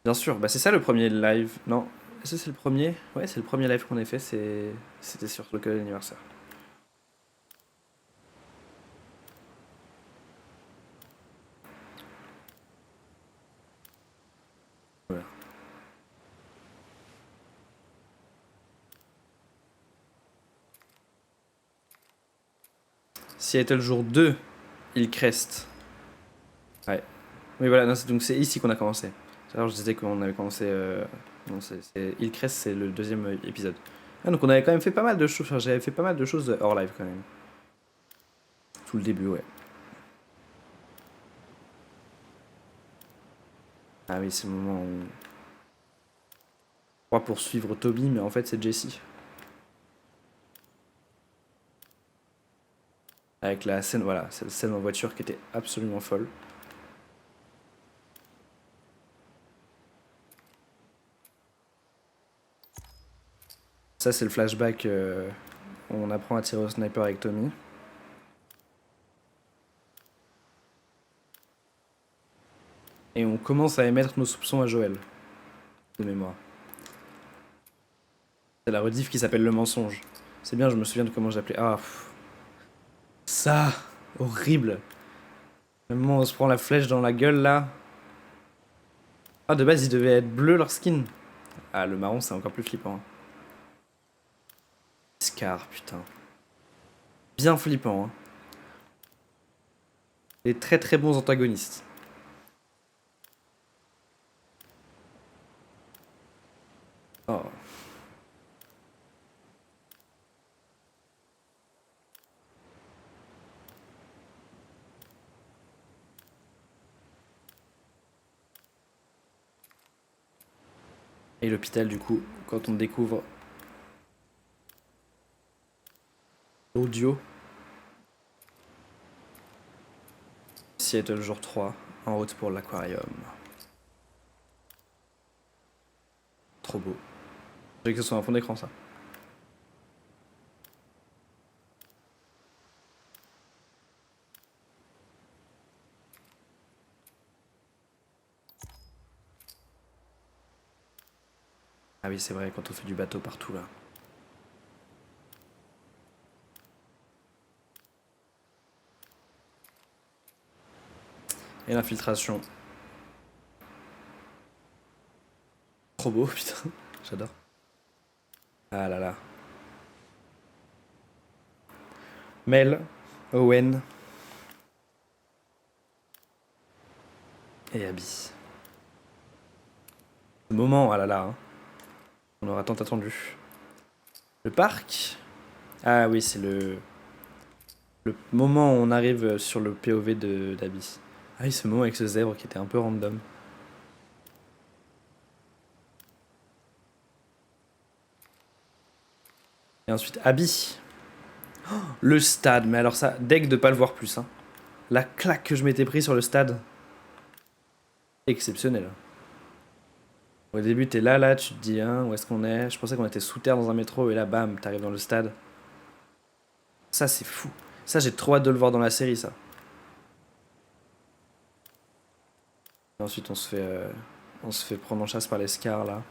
Speaker 1: Bien sûr, bah c'est ça le premier live. Non, est-ce que c'est le premier? Ouais, c'est le premier live qu'on ait fait, c'était sur le cadeau d'anniversaire. Voilà. Seattle jour 2, Hillcrest. Ouais. Oui, voilà, non, donc c'est ici qu'on a commencé. Alors je disais qu'on avait commencé. Non, Hillcrest, c'est le deuxième épisode. Ah, donc on avait quand même fait pas mal de choses. Enfin, j'avais fait pas mal de choses hors live quand même. Tout le début, ouais. Ah oui, c'est le moment où. On croit poursuivre Toby, mais en fait c'est Jessie. Avec la scène, voilà, cette scène en voiture qui était absolument folle. Ça, c'est le flashback où on apprend à tirer au sniper avec Tommy. Et on commence à émettre nos soupçons à Joël, de mémoire. C'est la rediff qui s'appelle Le Mensonge. C'est bien, je me souviens de comment j'appelais. Ah, pff. Ça, horrible. Le moment où on se prend la flèche dans la gueule, là. Ah, de base, il devait être bleu, leur skin. Ah, le marron, c'est encore plus flippant. Scar, putain. Bien flippant, hein. Des très très bons antagonistes. Oh. Et l'hôpital, du coup, quand on découvre l'audio. Seattle jour 3, en route pour l'aquarium. Trop beau. J'ai que ce soit un fond d'écran, ça. Ah oui, c'est vrai, quand on fait du bateau partout, là. Et l'infiltration. Trop beau, putain. J'adore. Ah là là. Mel, Owen et Abby. Ce moment, ah là là. Hein. On aura tant attendu. Le parc. Ah oui, c'est le moment où on arrive sur le POV d'Abby. Ah oui, ce moment avec ce zèbre qui était un peu random. Et ensuite, Abby. Oh, le stade, mais alors ça, deg de pas le voir plus. Hein. La claque que je m'étais pris sur le stade. Exceptionnel. Au début, t'es là, tu te dis, hein, où est-ce qu'on est? Je pensais qu'on était sous terre dans un métro, et là, bam, t'arrives dans le stade. Ça, c'est fou. Ça, j'ai trop hâte de le voir dans la série, ça. Et ensuite, on se fait prendre en chasse par les Scars, là.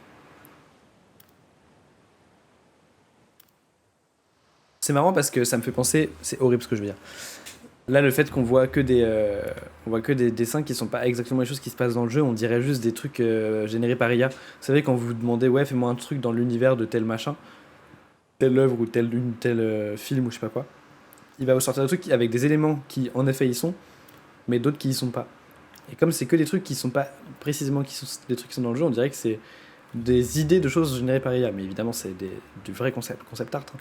Speaker 1: C'est marrant parce que ça me fait penser, c'est horrible ce que je veux dire. Là, le fait qu'on voit que des dessins qui sont pas exactement les choses qui se passent dans le jeu, on dirait juste des trucs générés par IA. Vous savez, quand vous vous demandez, ouais, fais-moi un truc dans l'univers de tel machin, telle œuvre ou tel film ou je sais pas quoi, il va vous sortir des trucs avec des éléments qui, en effet, y sont, mais d'autres qui y sont pas. Et comme c'est que des trucs qui sont pas précisément des trucs qui sont dans le jeu, on dirait que c'est des idées de choses générées par IA. Mais évidemment, c'est du vrai concept art. Hein.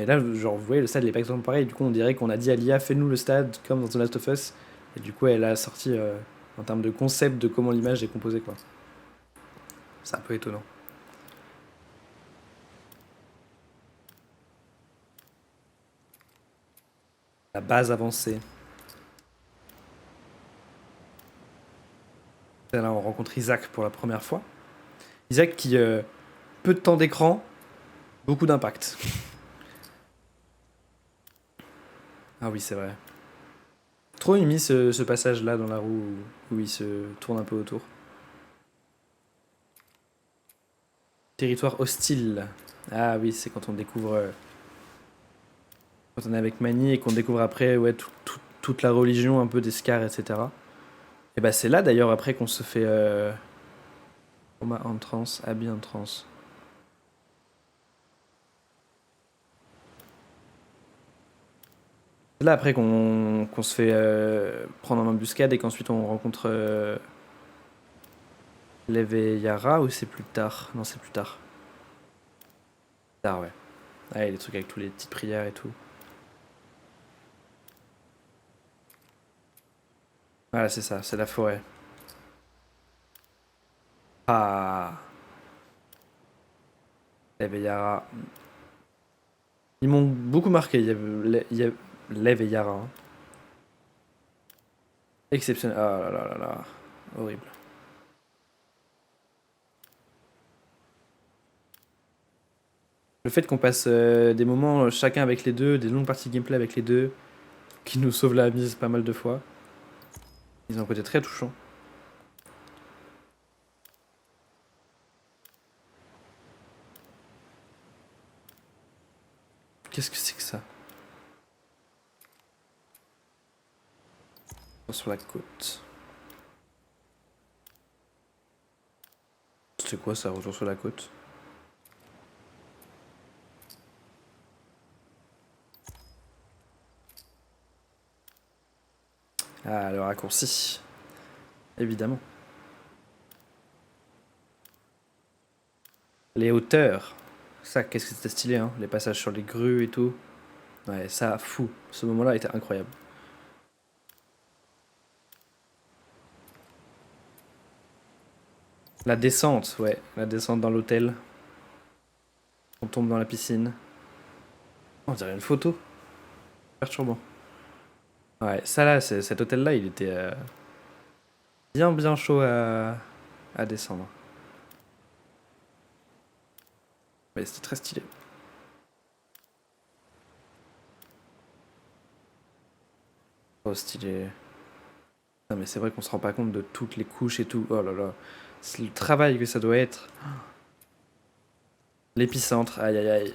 Speaker 1: Et là, genre, vous voyez, le stade, il est pas exactement pareil. Du coup, on dirait qu'on a dit à l'IA, fais-nous le stade comme dans The Last of Us. Et du coup, elle a sorti en termes de concept de comment l'image est composée, quoi. C'est un peu étonnant. La base avancée. Et là, on rencontre Isaac pour la première fois. Isaac qui, peu de temps d'écran, beaucoup d'impact. Ah oui, c'est vrai. Trop aimé ce passage-là dans la roue où il se tourne un peu autour. Territoire hostile. Ah oui, c'est quand on découvre... quand on est avec Manny et qu'on découvre après ouais, toute la religion un peu des Scars, etc. Et bah c'est là d'ailleurs après qu'on se fait... Coma en transe, habit en transe. C'est là après qu'on se fait prendre en embuscade et qu'ensuite on rencontre Lev et Yara, ou c'est plus tard? Non, c'est plus tard. Plus tard, ouais. Ah, et les trucs avec tous les petites prières et tout. Voilà, c'est ça, c'est la forêt. Ah. Lev et Yara. Ils m'ont beaucoup marqué, il y a Lev et Yara. Hein. Exceptionnel. Ah là là là là. Horrible. Le fait qu'on passe des moments chacun avec les deux, des longues parties de gameplay avec les deux, qui nous sauvent la mise pas mal de fois. Ils ont un côté très touchant. Qu'est-ce que c'est que ça? Sur la côte. C'est quoi ça, retour sur la côte? Ah, le raccourci. Évidemment. Les hauteurs. Ça, qu'est-ce que c'était stylé, hein? Les passages sur les grues et tout. Ouais, ça, fou. Ce moment-là était incroyable. La descente, ouais. La descente dans l'hôtel. On tombe dans la piscine. On dirait une photo. Perturbant. Ouais, ça là, cet hôtel-là, il était bien chaud à descendre. Mais c'était très stylé. Oh, stylé. Non, mais c'est vrai qu'on se rend pas compte de toutes les couches et tout. Oh là là. C'est le travail que ça doit être. L'épicentre, aïe aïe aïe.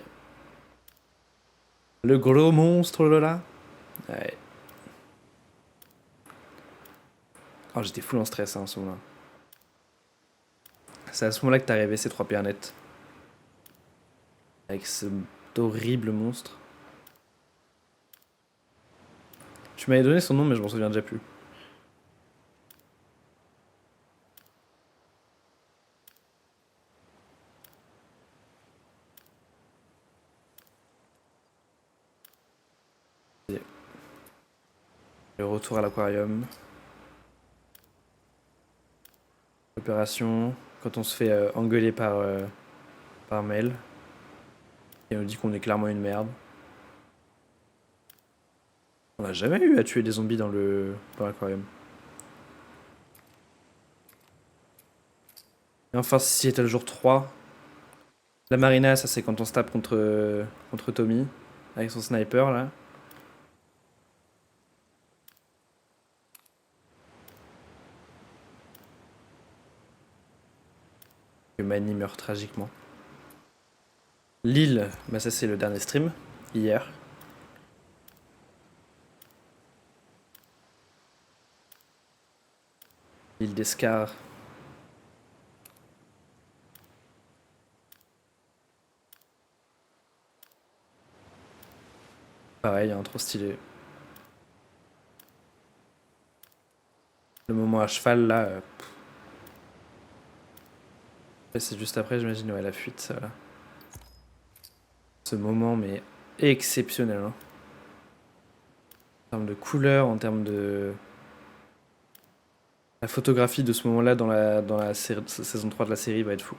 Speaker 1: Le gros monstre là. Ouais. Oh, j'étais full en stress hein, à ce moment-là. C'est à ce moment-là que t'as rêvé ces 3 net. Avec ce horrible monstre. Tu m'avais donné son nom, mais je m'en souviens déjà plus. Le retour à l'aquarium. Opération. Quand on se fait engueuler par Mel. Et on nous dit qu'on est clairement une merde. On n'a jamais eu à tuer des zombies dans l'aquarium. Et enfin, si c'était le jour 3. La marina, ça c'est quand on se tape contre Tommy. Avec son sniper là. Que Manny meurt tragiquement. L'île, bah ça c'est le dernier stream, hier. L'île des Scars. Pareil, hein, trop stylé. Le moment à cheval là. C'est juste après, j'imagine, ouais, la fuite. Ce moment, mais exceptionnel. Hein. En termes de couleurs, en termes de... La photographie de ce moment-là dans la saison 3 de la série va être fou.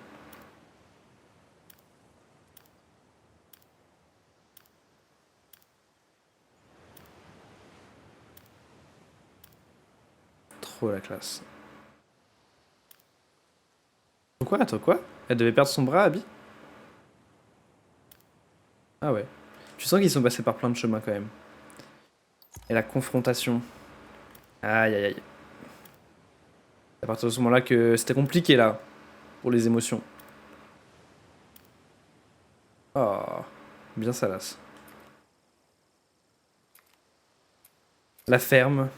Speaker 1: Trop la classe. Pourquoi? Attends, quoi? Elle devait perdre son bras, Abby? Ah ouais. Tu sens qu'ils sont passés par plein de chemins quand même. Et la confrontation. Aïe aïe aïe. C'est à partir de ce moment-là que c'était compliqué là. Pour les émotions. Oh. Bien salace. La ferme.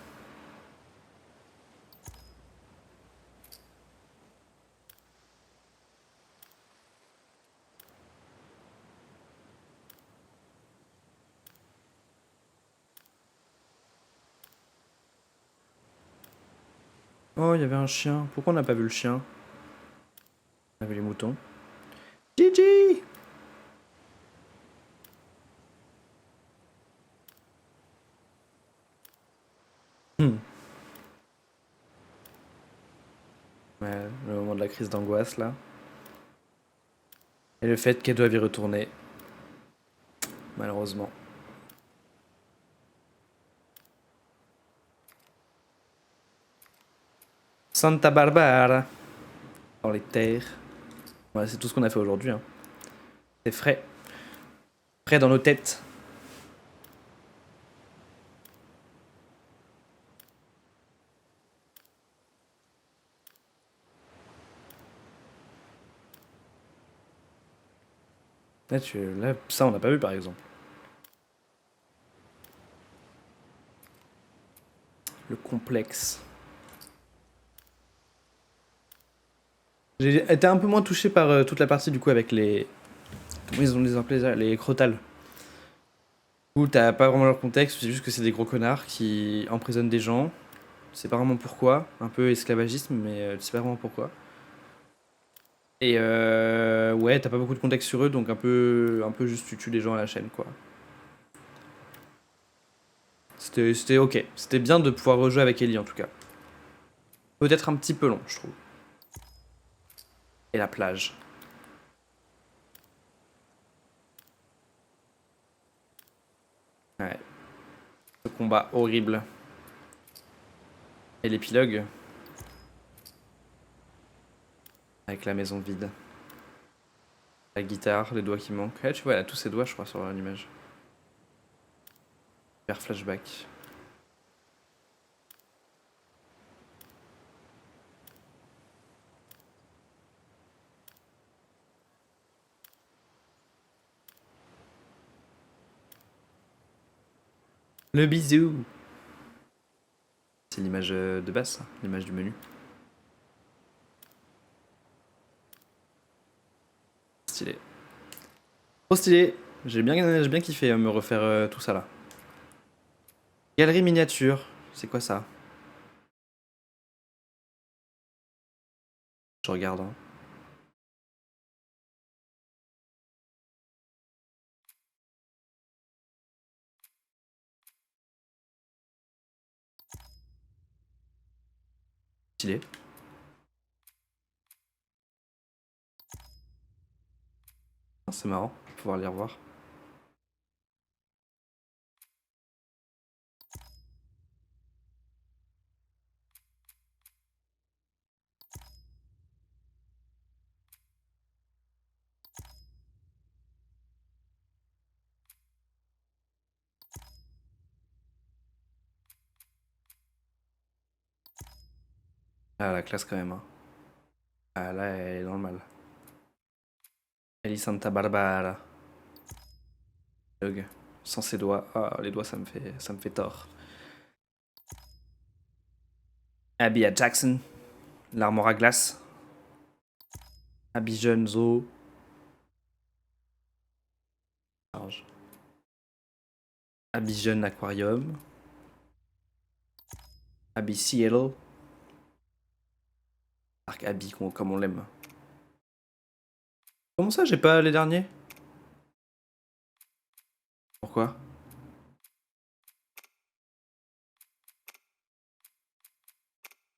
Speaker 1: Oh, il y avait un chien. Pourquoi on n'a pas vu le chien? On a vu les moutons. Gigi! Hmm. Ouais, le moment de la crise d'angoisse là. Et le fait qu'elle doive y retourner. Malheureusement. Santa Barbara. Dans les terres. Voilà, c'est tout ce qu'on a fait aujourd'hui. Hein. C'est frais. Frais dans nos têtes. Là, ça, on n'a pas vu par exemple. Le complexe. J'ai été un peu moins touché par toute la partie du coup avec les... Comment ils ont les appelés ça? Les crotales. Où t'as pas vraiment leur contexte, c'est juste que c'est des gros connards qui emprisonnent des gens. Tu sais pas vraiment pourquoi. Un peu esclavagisme, mais tu sais pas vraiment pourquoi. Et ouais, t'as pas beaucoup de contexte sur eux, donc un peu juste tu tues les gens à la chaîne, quoi. C'était ok. C'était bien de pouvoir rejouer avec Ellie, en tout cas. Peut-être un petit peu long, je trouve. Et la plage. Ouais. Ce combat horrible. Et l'épilogue. Avec la maison vide. La guitare, les doigts qui manquent. Ouais, tu vois, elle a tous ses doigts, je crois, sur l'image. Super flashback. Le bisou. C'est l'image de base, ça, l'image du menu. Stylé. Trop stylé. J'ai bien kiffé me refaire tout ça là. Galerie miniature. C'est quoi ça? Je regarde. Hein. Stylé. Ah, c'est marrant de pouvoir les revoir. Ah, la classe quand même. Hein. Ah, là, elle est dans le mal. Ellie Santa Barbara. Hug. Sans ses doigts. Ah, les doigts, ça me fait tort. Abby à Jackson. L'armoire à glace. Abby jeune, Zo. Charge. Abby jeune, aquarium. Abby Seattle. Arc Abby, comme on l'aime. Comment ça, j'ai pas les derniers? Pourquoi?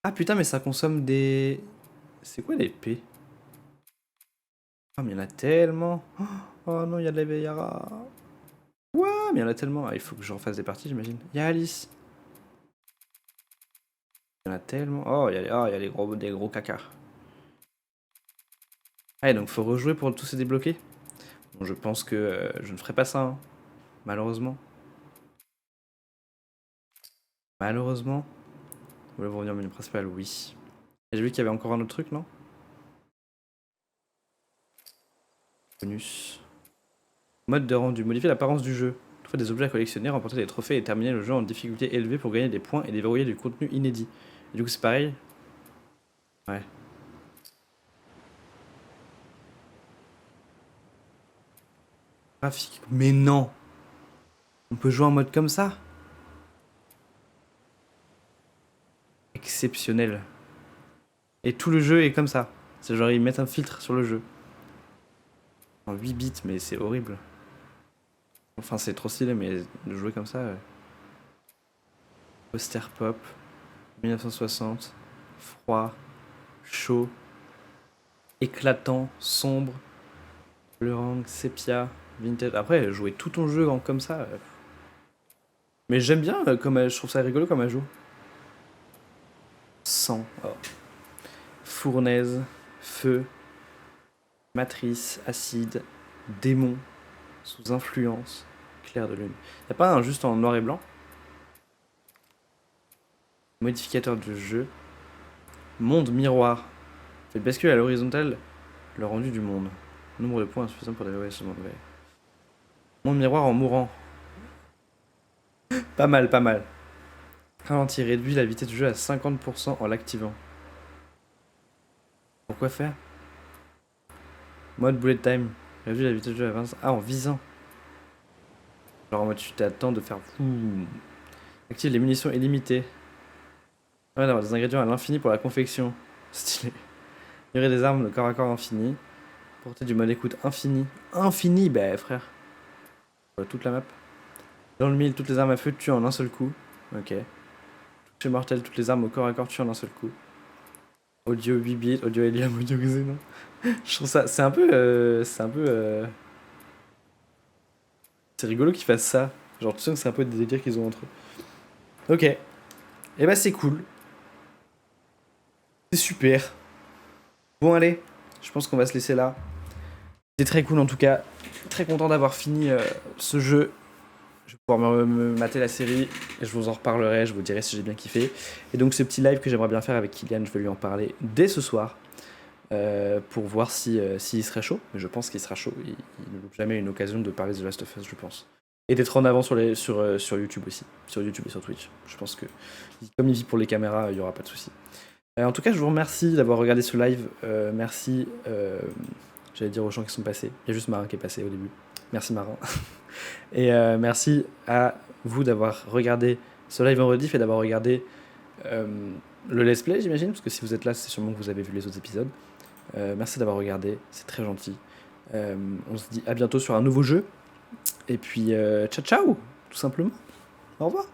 Speaker 1: Ah putain, mais ça consomme des... C'est quoi les P? Ah, mais il y en a tellement. Oh non, il y a de la Veillara. Ouais, mais il y en a tellement. Ah, il faut que je refasse des parties, j'imagine. Il y a Alice. Il y en a tellement. Oh, il y a des gros caca. Ah, et donc faut rejouer pour tous ces débloquer. Bon, je pense que je ne ferai pas ça, hein. Malheureusement. Malheureusement. Vous voulez revenir au menu principal? Oui. Et j'ai vu qu'il y avait encore un autre truc, non? Bonus. Mode de rendu. Modifier l'apparence du jeu. Trouver des objets à collectionner, remporter des trophées et terminer le jeu en difficulté élevée pour gagner des points et déverrouiller du contenu inédit. Et du coup, c'est pareil? Ouais. Graphique. Mais non! On peut jouer en mode comme ça? Exceptionnel. Et tout le jeu est comme ça. C'est genre ils mettent un filtre sur le jeu. En 8 bits, mais c'est horrible. Enfin, c'est trop stylé, mais de jouer comme ça. Poster pop. 1960. Froid. Chaud. Éclatant. Sombre. Blurang. Sépia. Vintage. Après, jouer tout ton jeu comme ça. Mais j'aime bien, je trouve ça rigolo comme ajout. Sang. Oh. Fournaise. Feu. Matrice. Acide. Démon. Sous influence. Clair de lune. Y'a pas un juste en noir et blanc? Modificateur de jeu. Monde miroir. Fait basculer à l'horizontale le rendu du monde. Nombre de points insuffisant pour déverrouiller ce monde. Ouais. Monde miroir en mourant. Pas mal, pas mal. Ralenti, réduit la vitesse du jeu à 50% en l'activant. Pourquoi faire? Mode bullet time. Réduit la vitesse du jeu à 20%. Ah, en visant. Genre en mode tu t'attends de faire... Active les munitions illimitées. Ouais, d'avoir des ingrédients à l'infini pour la confection. Stylé. Il y aurait des armes de corps à corps infini. Portée du mode écoute infini. Infini, bah frère. Toute la map. Dans le mille, toutes les armes à feu tuent en un seul coup. Ok. Toucher mortel, toutes les armes au corps à corps tuent en un seul coup. Audio 8 bits, audio hélium, audio xénon. Je trouve ça... C'est un peu... C'est rigolo qu'ils fassent ça. Genre tu sens que c'est un peu des délires qu'ils ont entre eux. Ok. Et bah c'est cool. C'est super. Bon allez, je pense qu'on va se laisser là. C'est très cool en tout cas. Très content d'avoir fini ce jeu. Je vais pouvoir me mater la série et je vous en reparlerai, je vous dirai si j'ai bien kiffé. Et donc ce petit live que j'aimerais bien faire avec Kylian, je vais lui en parler dès ce soir. Pour voir s'il serait chaud. Mais je pense qu'il sera chaud. Il ne loupe jamais une occasion de parler de The Last of Us, je pense. Et d'être en avant sur YouTube aussi. Sur YouTube et sur Twitch. Je pense que, comme il vit pour les caméras, il n'y aura pas de souci. En tout cas, je vous remercie d'avoir regardé ce live. Merci. J'allais dire aux gens qui sont passés. Il y a juste Marin qui est passé au début. Merci Marin. Et merci à vous d'avoir regardé ce live en rediff et d'avoir regardé le let's play, j'imagine. Parce que si vous êtes là, c'est sûrement que vous avez vu les autres épisodes. Merci d'avoir regardé. C'est très gentil. On se dit à bientôt sur un nouveau jeu. Et puis, ciao ciao, tout simplement. Au revoir.